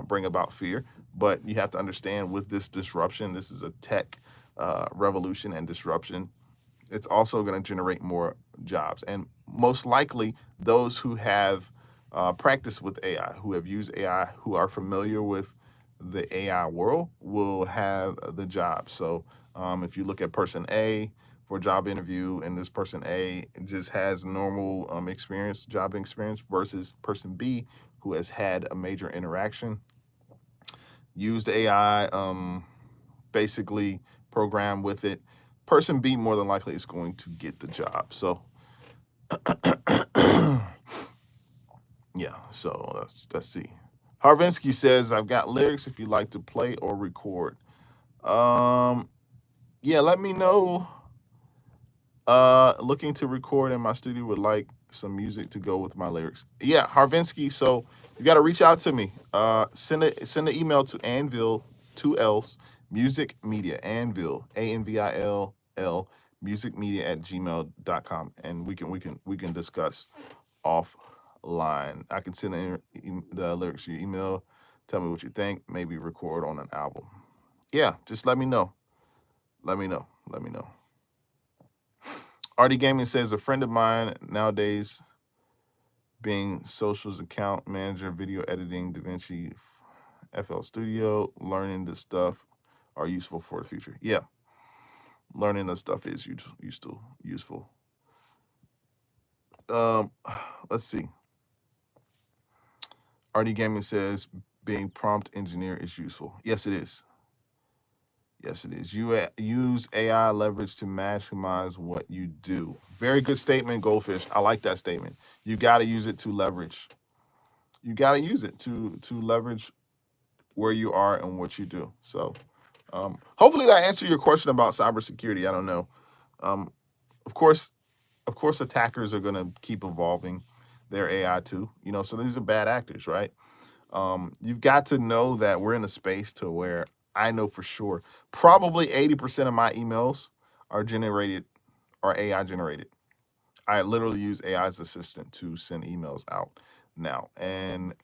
bring about fear, but you have to understand, with this disruption, this is a tech revolution and disruption. It's also going to generate more jobs, and most likely those who have practiced with AI, who have used AI, who are familiar with the AI world, will have the job. So If you look at person A for a job interview, and this person A just has normal job experience, versus person B who has had a major interaction, used AI, basically programmed with it, person B more than likely is going to get the job. So yeah, so let's see. Harvinsky says, I've got lyrics if you'd like to play or record. Yeah, let me know. Looking to record in my studio, would like some music to go with my lyrics. Yeah, Harvinsky, so you got to reach out to me. Send an email to Anvil, 2Ls, Music Media, Anvil, ANVILL, musicmedia@gmail.com, and we can discuss offline. I can send the lyrics to your email. Tell me what you think. Maybe record on an album. Yeah, just let me know. Let me know. RD Gaming says, a friend of mine nowadays, being socials account manager, video editing, DaVinci, FL Studio, learning this stuff are useful for the future. Yeah, learning this stuff is useful. Let's see. RD Gaming says, being prompt engineer is useful. Yes, it is. Yes, it is. You use AI leverage to maximize what you do. Very good statement, Goldfish. I like that statement. You got to use it to leverage. You got to use it to leverage where you are and what you do. So hopefully that answered your question about cybersecurity. I don't know. Of course, attackers are going to keep evolving their AI too. So these are bad actors, right? You've got to know that we're in a space to where I know for sure probably 80% of my emails are AI generated. I literally use AI's assistant to send emails out now. And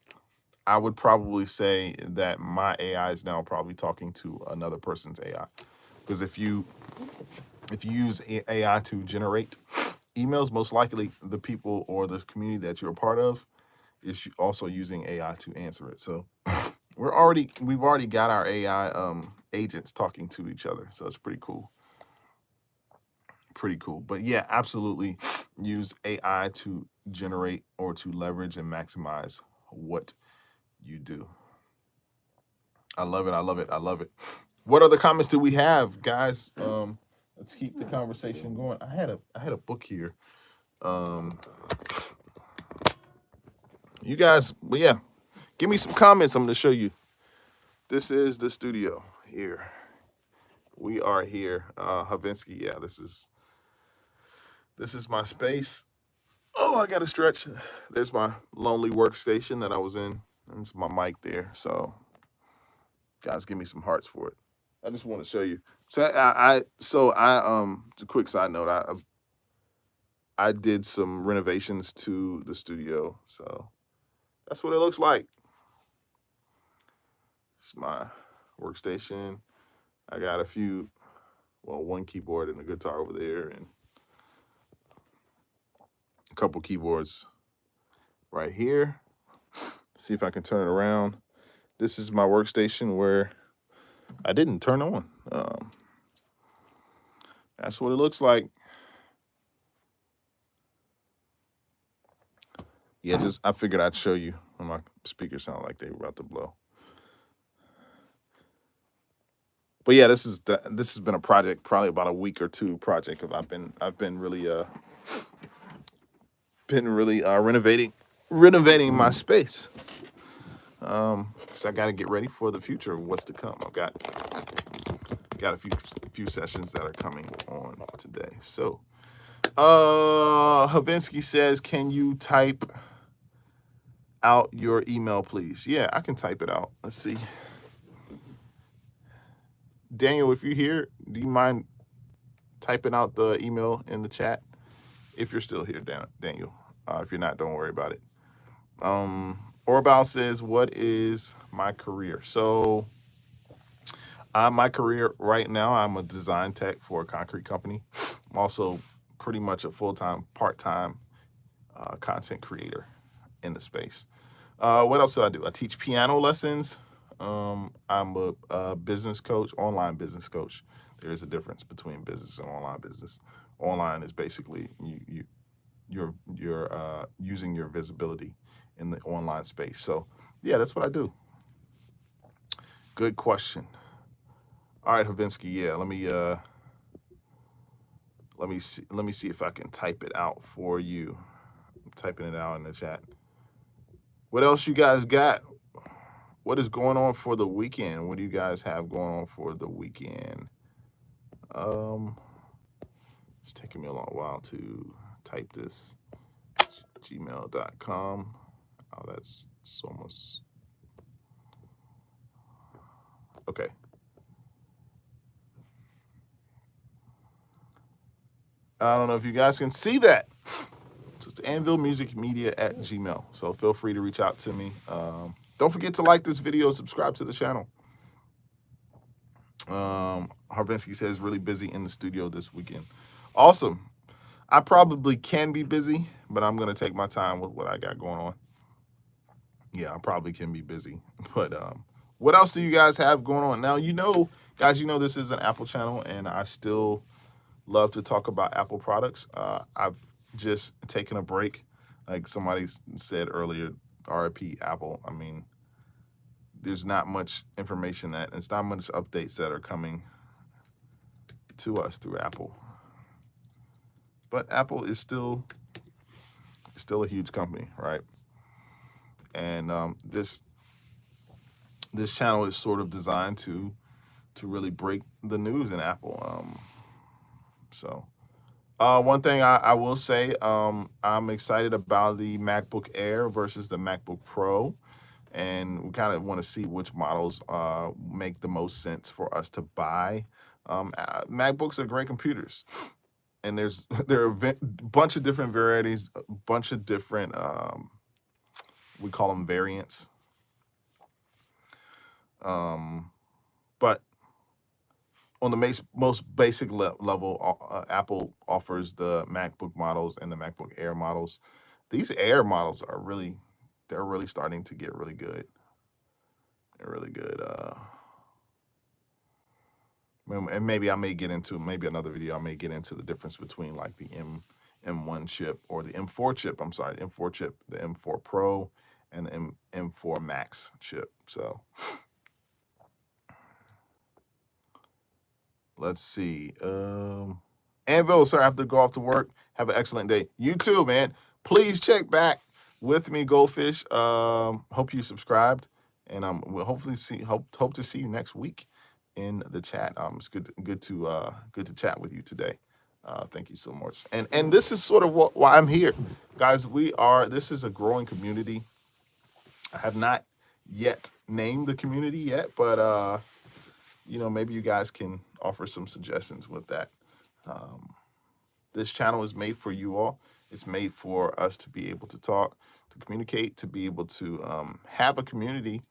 I would probably say that my AI is now probably talking to another person's AI. Because if you use AI to generate emails, most likely the people or the community that you're a part of is also using AI to answer it. So we've already got our AI agents talking to each other. So it's pretty cool. But yeah, absolutely use AI to generate or to leverage and maximize what you do. I love it. What other comments do we have, guys? Let's keep the conversation going. I had a book here. You guys, but yeah, give me some comments. I'm going to show you. This is the studio here. We are here. Havinsky, yeah, this is my space. Oh, I got to stretch. There's my lonely workstation that I was in. And it's my mic there. So, guys, give me some hearts for it. I just want to show you. So I a quick side note. I did some renovations to the studio. So that's what it looks like. It's my workstation. I got one keyboard and a guitar over there, and a couple keyboards right here. See if I can turn it around. This is my workstation where I didn't turn on. That's what it looks like. Yeah, I figured I'd show you when my speakers sound like they were about to blow. But yeah, this has been a project, probably about a week or two project. I've been really renovating my space. So I got to get ready for the future. What's to come? I've got a few sessions that are coming on today. So, Havinsky says, "Can you type out your email, please?" Yeah, I can type it out. Let's see. Daniel, if you're here, do you mind typing out the email in the chat? If you're still here, Daniel. If you're not, don't worry about it. Orbal says, "What is my career?" So, my career right now, I'm a design tech for a concrete company. I'm also pretty much a full-time, part-time content creator in the space. What else do I do? I teach piano lessons. I'm a business coach, online business coach. There is a difference between business and online business. Online is basically you're using your visibility in the online space. So yeah, that's what I do. Good question. All right, Havinsky. Yeah, let me see if I can type it out for you. I'm typing it out in the chat. What else you guys got? What is going on for the weekend? What do you guys have going on for the weekend? It's taking me a long while to type this. gmail.com. Oh, that's almost okay. I don't know if you guys can see that. So it's anvillmusicmedia at Gmail. So feel free to reach out to me. Don't forget to like this video, subscribe to the channel. Harbinsky says really busy in the studio this weekend. Awesome. I probably can be busy, but I'm gonna take my time with what I got going on. Yeah, I probably can be busy, but what else do you guys have going on now? Guys, this is an Apple channel, and I still love to talk about Apple products. I've just taken a break, like somebody said earlier. RIP Apple. I mean, there's not much information it's not much updates that are coming to us through Apple. But Apple is still a huge company, right? And this channel is sort of designed to really break the news in Apple. So one thing I will say, I'm excited about the MacBook Air versus the MacBook Pro. And we kind of want to see which models make the most sense for us to buy. MacBooks are great computers, and there are a bunch of different varieties, a bunch of different we call them variants. But on the most basic level, Apple offers the MacBook models and the MacBook Air models. These Air models are really starting to get really good. They're really good. And maybe I may get into another video. I may get into the difference between like the M1 chip or the M4 chip. I'm sorry, the M4 chip, the M4 Pro, and the M4 Max chip. So let's see. Anvil, sir, I have to go off to work. Have an excellent day. You too, man. Please check back with me, Goldfish. Hope you subscribed, and we'll hopefully hope to see you next week in the chat. It's good to chat with you today. Thank you so much. And this is sort of why I'm here, guys. This is a growing community. I have not yet named the community yet, but maybe you guys can offer some suggestions with that. This channel is made for you all. It's made for us to be able to talk, to communicate, to be able to have a community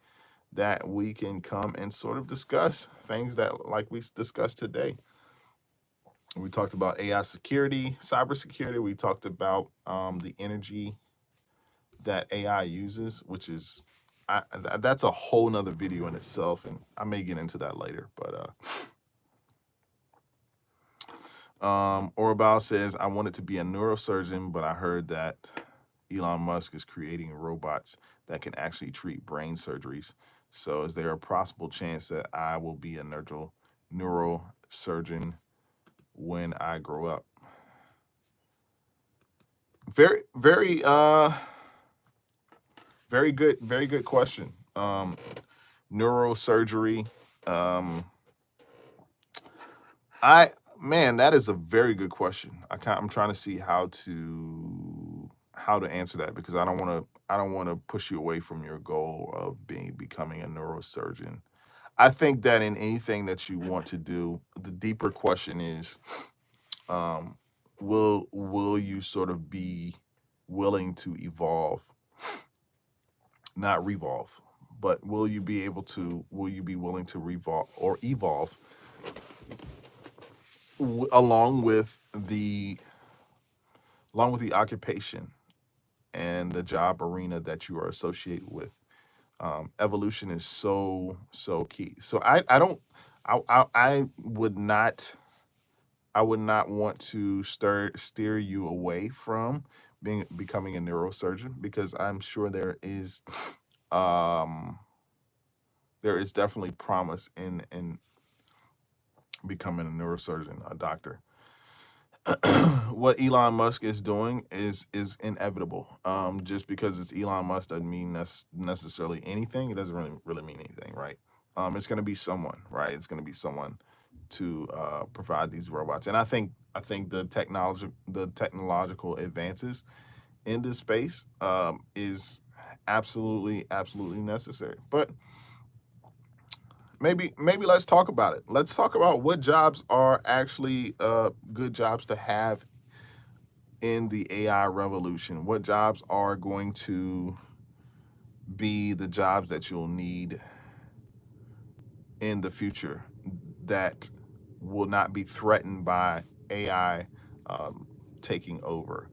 that we can come and sort of discuss things that like we discussed today. We talked about AI security, cybersecurity. We talked about the energy that AI uses, which is that's a whole nother video in itself, and I may get into that later. But Orabal says, I wanted to be a neurosurgeon, but I heard that Elon Musk is creating robots that can actually treat brain surgeries. So is there a possible chance that I will be a neurosurgeon when I grow up? Very, very, very good question. Neurosurgery. That is a very good question. I'm trying to see how to answer that, because I don't want to push you away from your goal of becoming a neurosurgeon. I think that in anything that you want to do, the deeper question is, will you sort of be willing to evolve, not revolve, but will you be willing to evolve along with the occupation and the job arena that you are associated with? Evolution is so key. So I don't I would not. I would not want to steer you away from becoming a neurosurgeon, because I'm sure um, there is definitely promise in becoming a neurosurgeon, a doctor. What Elon Musk is doing is inevitable. Just because it's Elon Musk doesn't mean necessarily anything. It doesn't really mean anything, right? It's going to be someone, right? It's going to be someone to provide these robots, and I think the technological advances in this space is absolutely necessary. But maybe let's talk about it. Let's talk about what jobs are actually good jobs to have in the AI revolution. What jobs are going to be the jobs that you'll need in the future that will not be threatened by AI taking over?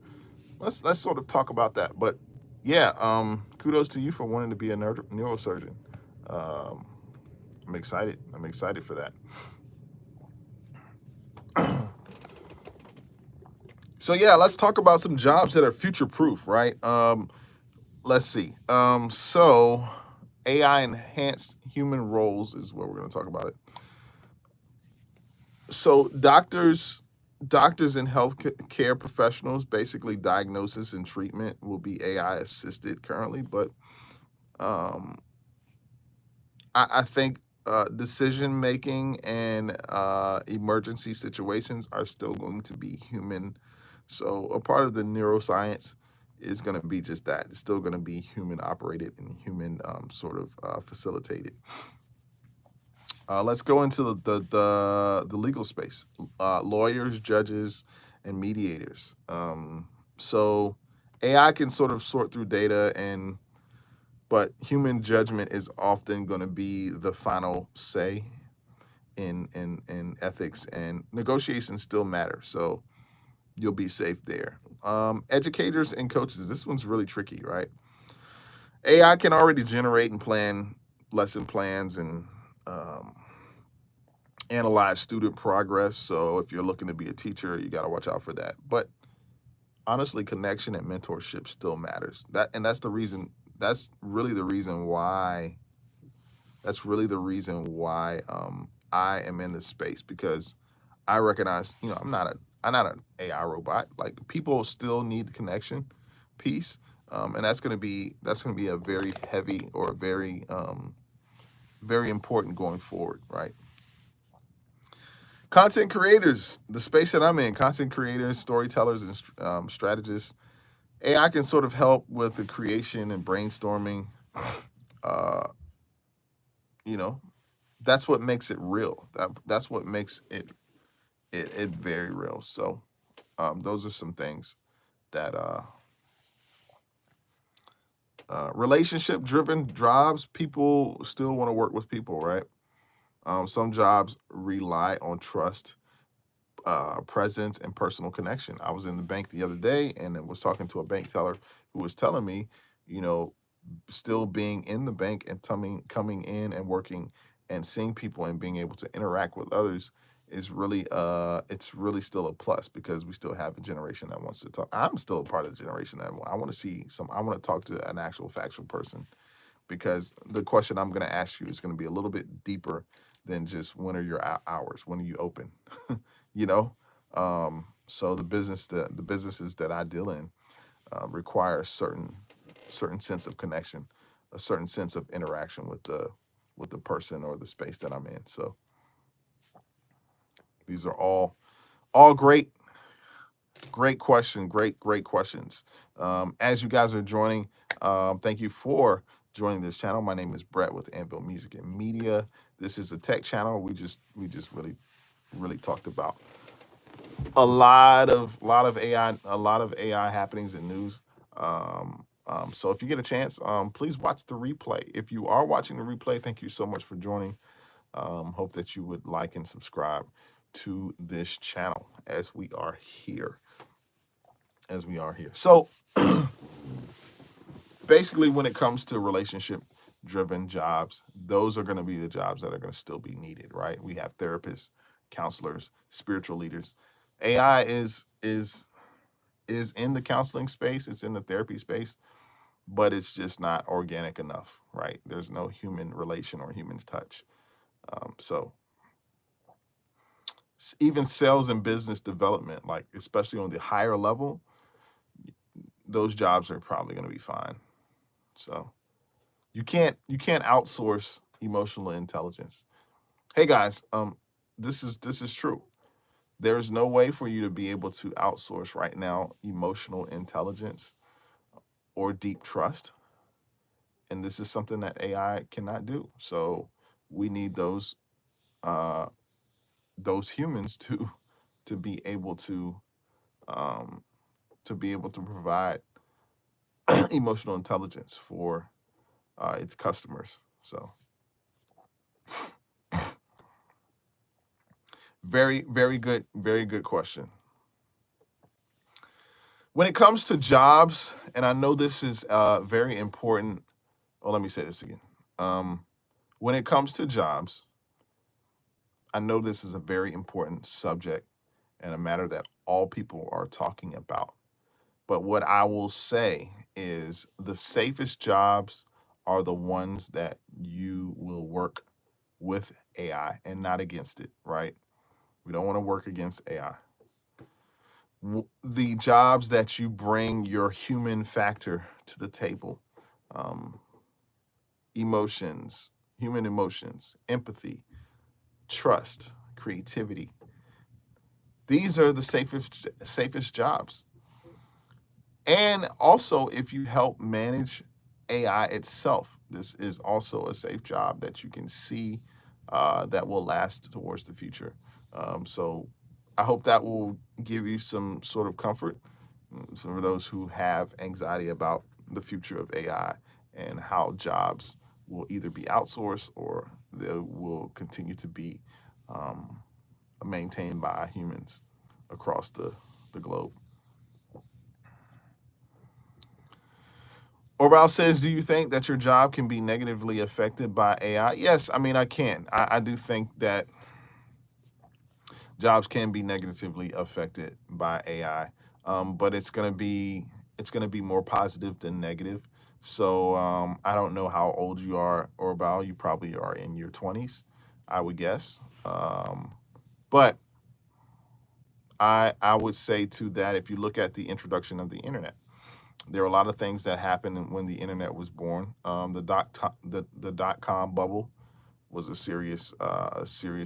Let's sort of talk about that. But yeah, kudos to you for wanting to be a neurosurgeon. Um, I'm excited. I'm excited for that. So yeah, let's talk about some jobs that are future proof, right? Let's see. So AI enhanced human roles is what we're going to talk about it. So doctors and health care professionals, basically diagnosis and treatment will be AI assisted currently, but um, I think decision making and emergency situations are still going to be human. So a part of the neuroscience is going to be just that. It's still going to be human operated and human sort of facilitated. Let's go into the legal space. Lawyers, judges, and mediators. So AI can sort of sort through data, but human judgment is often going to be the final say in ethics, and negotiations still matter. So you'll be safe there. Educators and coaches. This one's really tricky, right? AI can already generate and plan lesson plans and um, analyze student progress. So if you're looking to be a teacher, you got to watch out for that. But honestly, connection and mentorship still matters. That's the reason. That's really the reason why. That's really the reason why I am in this space, because I recognize, I'm not an AI robot. Like, people still need the connection piece, and that's gonna be a very heavy or very important going forward, right? Content creators, the space that I'm in, content creators, storytellers, and strategists. AI can sort of help with the creation and brainstorming. Uh, you know, that's what makes it real. That's what makes it very real. So those are some things that relationship driven jobs. People still want to work with people, right? Some jobs rely on trust, presence, and personal connection. I was in the bank the other day and I was talking to a bank teller who was telling me, you know, still being in the bank and coming in and working and seeing people and being able to interact with others is really it's really still a plus, because we still have a generation that wants to talk. I'm still a part of the generation that I want to see some. I want to talk to an actual factual person, because the question I'm going to ask you is going to be a little bit deeper than just when are your hours, when are you open, you know. So the businesses that I deal in require a certain sense of connection, a certain sense of interaction with the person or the space that I'm in. So these are all great question, great questions. As you guys are joining, thank you for joining this channel. My name is Brett with Anvil Music and Media. This is a tech channel. We just really talked about a lot of AI happenings and news. So if you get a chance, please watch the replay. If you are watching the replay, thank you so much for joining. Hope that you would like and subscribe to this channel as we are here. So basically, when it comes to relationship driven jobs, those are going to be the jobs that are going to still be needed, right? We have therapists, counselors, spiritual leaders. AI is in the counseling space, it's in the therapy space, but it's just not organic enough, right? There's no human relation or human touch. So even sales and business development, like especially on the higher level, those jobs are probably going to be fine. So you can't outsource emotional intelligence. Hey guys, this is true. There's no way for you to be able to outsource right now emotional intelligence or deep trust. And this is something that AI cannot do. So we need those humans to be able um, to provide emotional intelligence for its customers. So very good question. When it comes to jobs, and I know this is very important. Oh, let me say this again. When it comes to jobs, I know this is a very important subject and a matter that all people are talking about. But what I will say is the safest jobs are the ones that you will work with AI and not against it, right? We don't want to work against AI. The jobs that you bring your human factor to the table, um, emotions, human emotions, empathy, trust, creativity. These are the safest jobs. And also, if you help manage AI itself, this is also a safe job that you can see that will last towards the future. So I hope that will give you some sort of comfort for those who have anxiety about the future of AI and how jobs will either be outsourced or they will continue to be um, maintained by humans across the globe. Oral says, do you think that your job can be negatively affected by AI? Yes, I mean, I can. I do think that jobs can be negatively affected by AI, but it's gonna be more positive than negative. So I don't know how old you are, Orbal. You probably are in your 20s, I would guess. But I would say to that, if you look at the introduction of the internet, there are a lot of things that happened when the internet was born. The dot-com bubble was a serious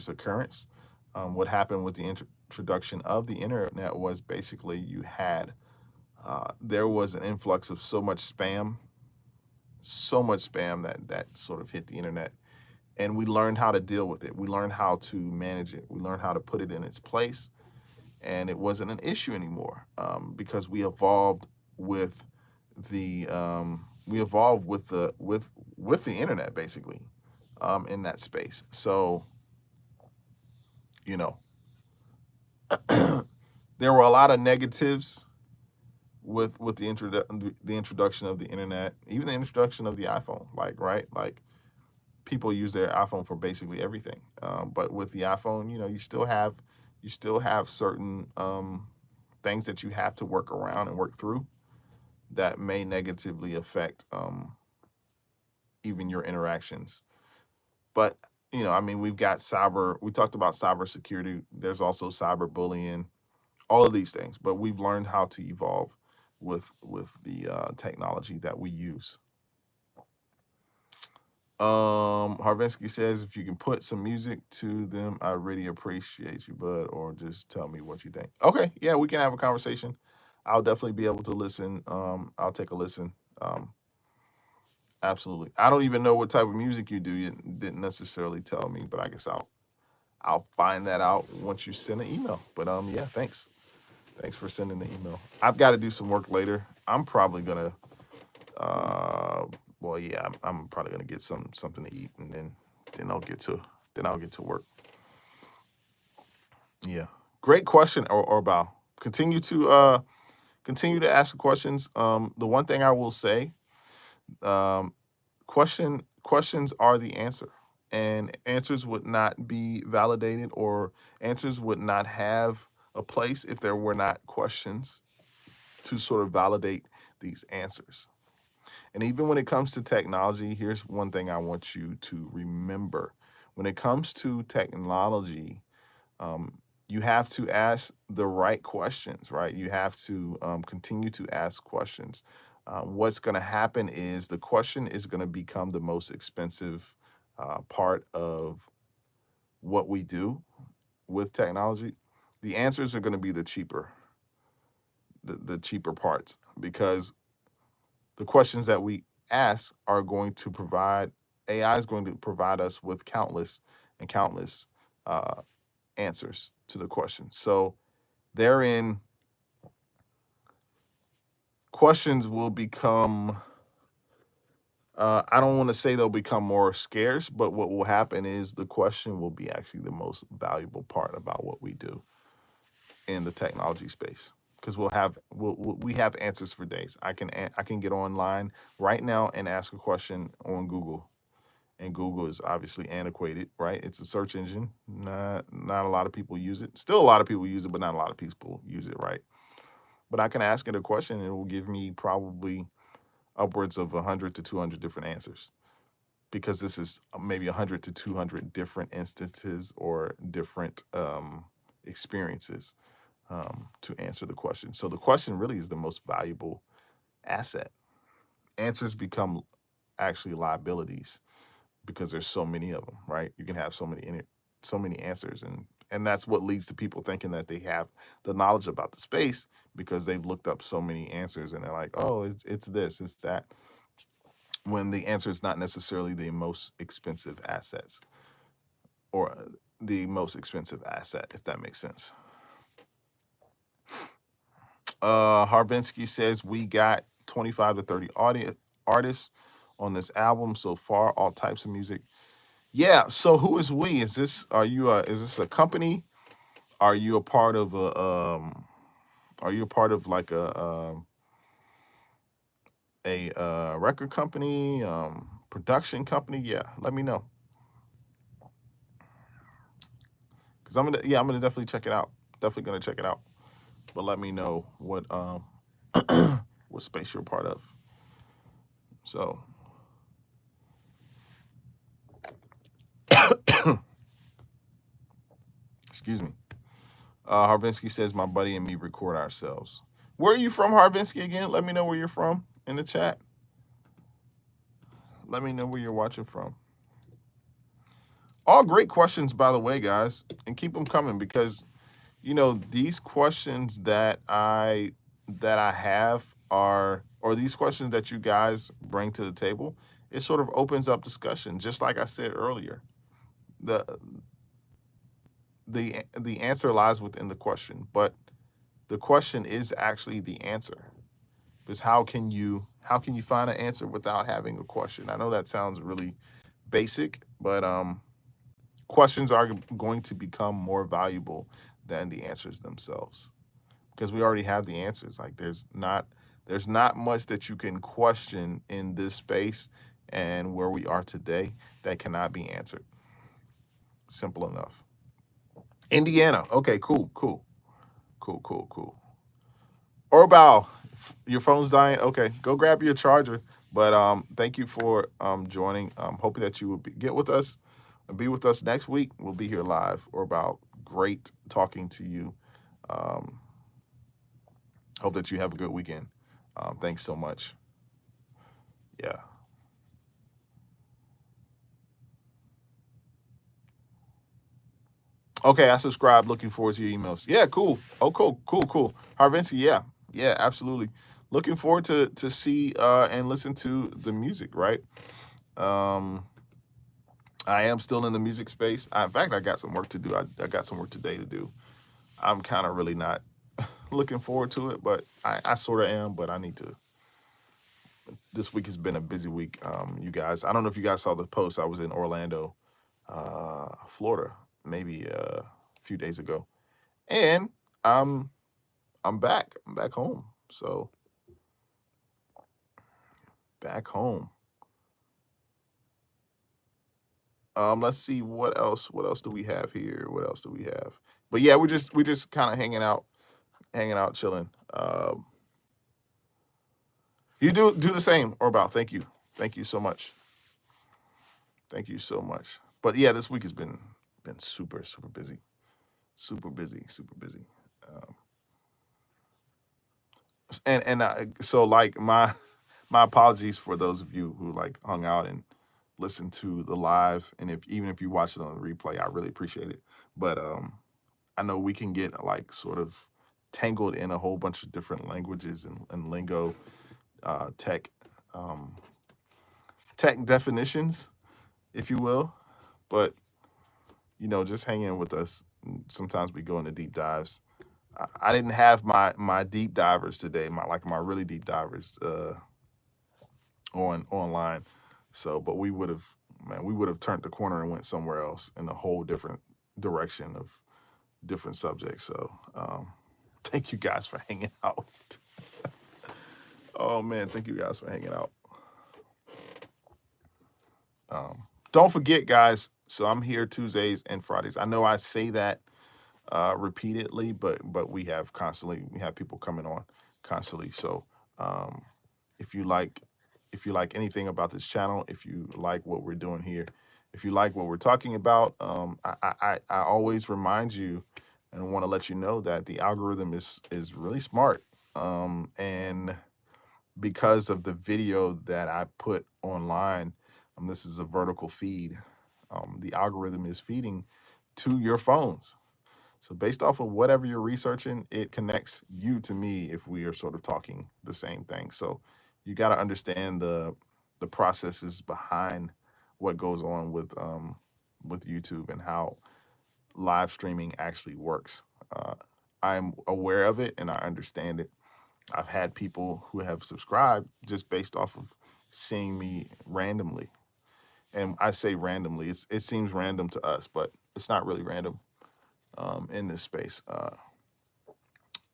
occurrence. What happened with the introduction of the internet was basically you had there was an influx of so much spam that sort of hit the internet, and we learned how to deal with it. We learned how to manage it. We learned how to put it in its place, and it wasn't an issue anymore because we evolved with with the internet basically in that space. So you know there were a lot of negatives with the introduction of the internet, even the introduction of the iPhone. Like right, like people use their iPhone for basically everything. But with the iPhone, you still have certain things that you have to work around and work through that may negatively affect even your interactions. But I mean, we've got cyber. We talked about cybersecurity. There's also cyberbullying, all of these things. But we've learned how to evolve with the technology that we use. Harvinsky says, if you can put some music to them, I really appreciate you, bud, or just tell me what you think. Okay, yeah, we can have a conversation. I'll definitely be able to listen. I'll take a listen. Absolutely. I don't even know what type of music you do. You didn't necessarily tell me, but I guess I'll find that out once you send an email. But yeah, thanks. Thanks for sending the email. I've got to do some work later. I'm probably gonna well, yeah, I'm probably gonna get something to eat, and then I'll get to work. Yeah, great question, Orbal. Continue to ask the questions. The one thing I will say, question questions are the answer, and answers would not be validated, or answers would not have a place if there were not questions to sort of validate these answers. And even when it comes to technology, here's one thing I want you to remember. When it comes to technology, you have to ask the right questions, right? You have to continue to ask questions. What's going to happen is the question is going to become the most expensive part of what we do with technology. The answers are going to be the cheaper parts, because the questions that we ask are going to provide, AI is going to provide us with countless and countless answers to the questions. So therein, questions will become, I don't want to say they'll become more scarce, but what will happen is the question will be actually the most valuable part about what we do in the technology space, because we have answers for days. I can get online right now and ask a question on Google, and Google is obviously antiquated, right? It's a search engine. Not a lot of people use it. Still a lot of people use it, but not a lot of people use it, right? But I can ask it a question and it will give me probably upwards of 100 to 200 different answers, because this is maybe 100 to 200 different instances or different experiences to answer the question. So the question really is the most valuable asset. Answers become actually liabilities because there's so many of them, right? You can have so many answers, and that's what leads to people thinking that they have the knowledge about the space because they've looked up so many answers and they're like, oh, it's this, it's that, when the answer is not necessarily the most expensive assets, or the most expensive asset, if that makes sense. Harvinsky says we got 25 to 30 artists on this album so far, all types of music. Yeah. So who is we? Is this a company? Are you a part of like a record company, production company? Yeah, let me know. Cause I'm gonna definitely check it out. Definitely gonna check it out. But let me know what what space you're a part of. So excuse me. Harvinsky says my buddy and me record ourselves. Where are you from, Harvinsky, again? Let me know where you're from in the chat. Let me know where you're watching from. All great questions, by the way, guys, and keep them coming, because these questions that I have are, or these questions that you guys bring to the table, it sort of opens up discussion. Just like I said earlier, the answer lies within the question, but the question is actually the answer. Because how can you find an answer without having a question? I know that sounds really basic, but questions are going to become more valuable than the answers themselves, because we already have the answers. Like there's not much that you can question in this space and where we are today that cannot be answered. Simple enough. Indiana. Okay, cool. Orbow, your phone's dying. Okay, go grab your charger. But thank you for joining. Hoping that you will get with us and be with us next week. We'll be here live. Orbow, great talking to you. Hope that you have a good weekend. Thanks so much. Yeah. Okay, I subscribed. Looking forward to your emails. Yeah, cool. Oh, cool. Harvinsky, yeah, absolutely. Looking forward to see and listen to the music, right? I am still in the music space. In fact, I got some work to do. I got some work today to do. I'm kind of really not looking forward to it, but I sort of am, but I need to. This week has been a busy week. You guys, I don't know if you guys saw the post. I was in Orlando, Florida, maybe a few days ago. And I'm back. I'm back home. So back home. Let's see what else. What else do we have here? What else do we have? But yeah, we're just kind of hanging out, chilling. You do the same, or about. Thank you so much. Thank you so much. But yeah, this week has been super busy, super busy. Um, and so like my apologies for those of you who like hung out and listened to the live, and if even if you watched it on the replay, I really appreciate it. But I know we can get like sort of tangled in a whole bunch of different languages and lingo, tech um, tech definitions, if you will. But just hang in with us. Sometimes we go into deep dives. I didn't have my deep divers today, my really deep divers online. So, but we would have turned the corner and went somewhere else in a whole different direction of different subjects. So, thank you guys for hanging out. Oh man, thank you guys for hanging out. Don't forget, guys. So I'm here Tuesdays and Fridays. I know I say that repeatedly, but we have people coming on constantly. So if you like anything about this channel, if you like what we're doing here, if you like what we're talking about, I always remind you and want to let you know that the algorithm is really smart, and because of the video that I put online, this is a vertical feed. The algorithm is feeding to your phones. So based off of whatever you're researching, it connects you to me if we are sort of talking the same thing. So you got to understand the processes behind what goes on with YouTube and how live streaming actually works. I'm aware of it and I understand it. I've had people who have subscribed just based off of seeing me randomly. And I say randomly, it seems random to us, but it's not really random in this space.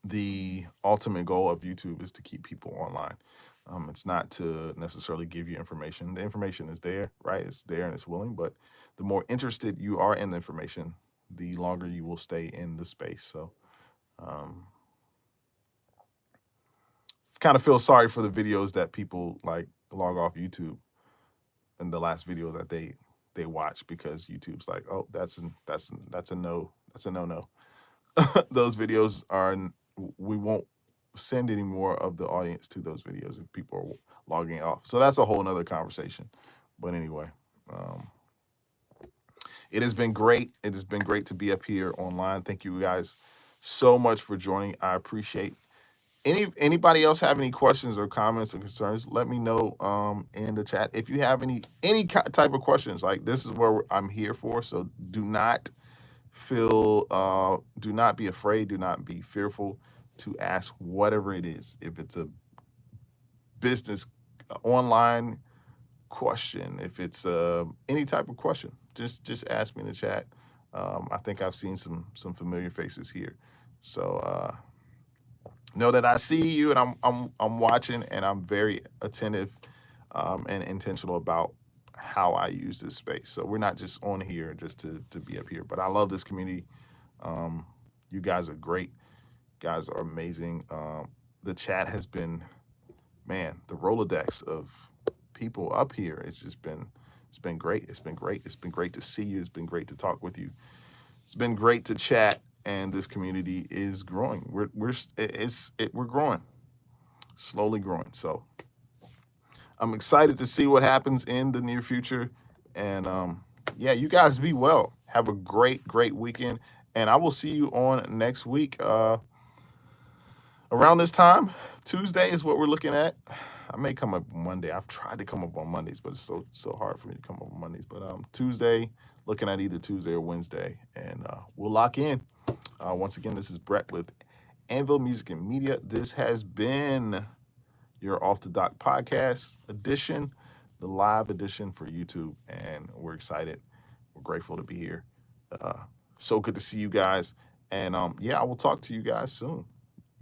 The ultimate goal of YouTube is to keep people online. It's not to necessarily give you information. The information is there, right? It's there and it's willing, but the more interested you are in the information, the longer you will stay in the space. So kind of feel sorry for the videos that people like log off YouTube in the last video that they watch, because YouTube's like, oh, that's a no, that's a no. Those videos we won't send any more of the audience to those videos if people are logging off. So that's a whole nother conversation. But anyway, it has been great. It has been great to be up here online. Thank you guys so much for joining. I appreciate anybody else have any questions or comments or concerns, let me know in the chat. If you have any type of questions, like, this is where I'm here for. So do not do not be afraid, do not be fearful to ask whatever it is. If it's a business online question, if it's any type of question, just ask me in the chat. I think I've seen some familiar faces here. So know that I see you and I'm watching, and I'm very attentive and intentional about how I use this space. So we're not just on here just to be up here, but I love this community. You guys are great. You guys are amazing. The chat has been, man, the Rolodex of people up here. It's been great. It's been great. It's been great to see you. It's been great to talk with you. It's been great to chat. And this community is growing. We're growing, slowly growing. So I'm excited to see what happens in the near future. And yeah, you guys be well. Have a great weekend. And I will see you on next week around this time. Tuesday is what we're looking at. I may come up Monday. I've tried to come up on Mondays, but it's so hard for me to come up on Mondays. But Tuesday, looking at either Tuesday or Wednesday, and we'll lock in. Once again, this is Brett with Anvil Music and Media. This has been your Off the Dock podcast edition, the live edition for YouTube, and we're excited. We're grateful to be here. So good to see you guys, and yeah, I will talk to you guys soon.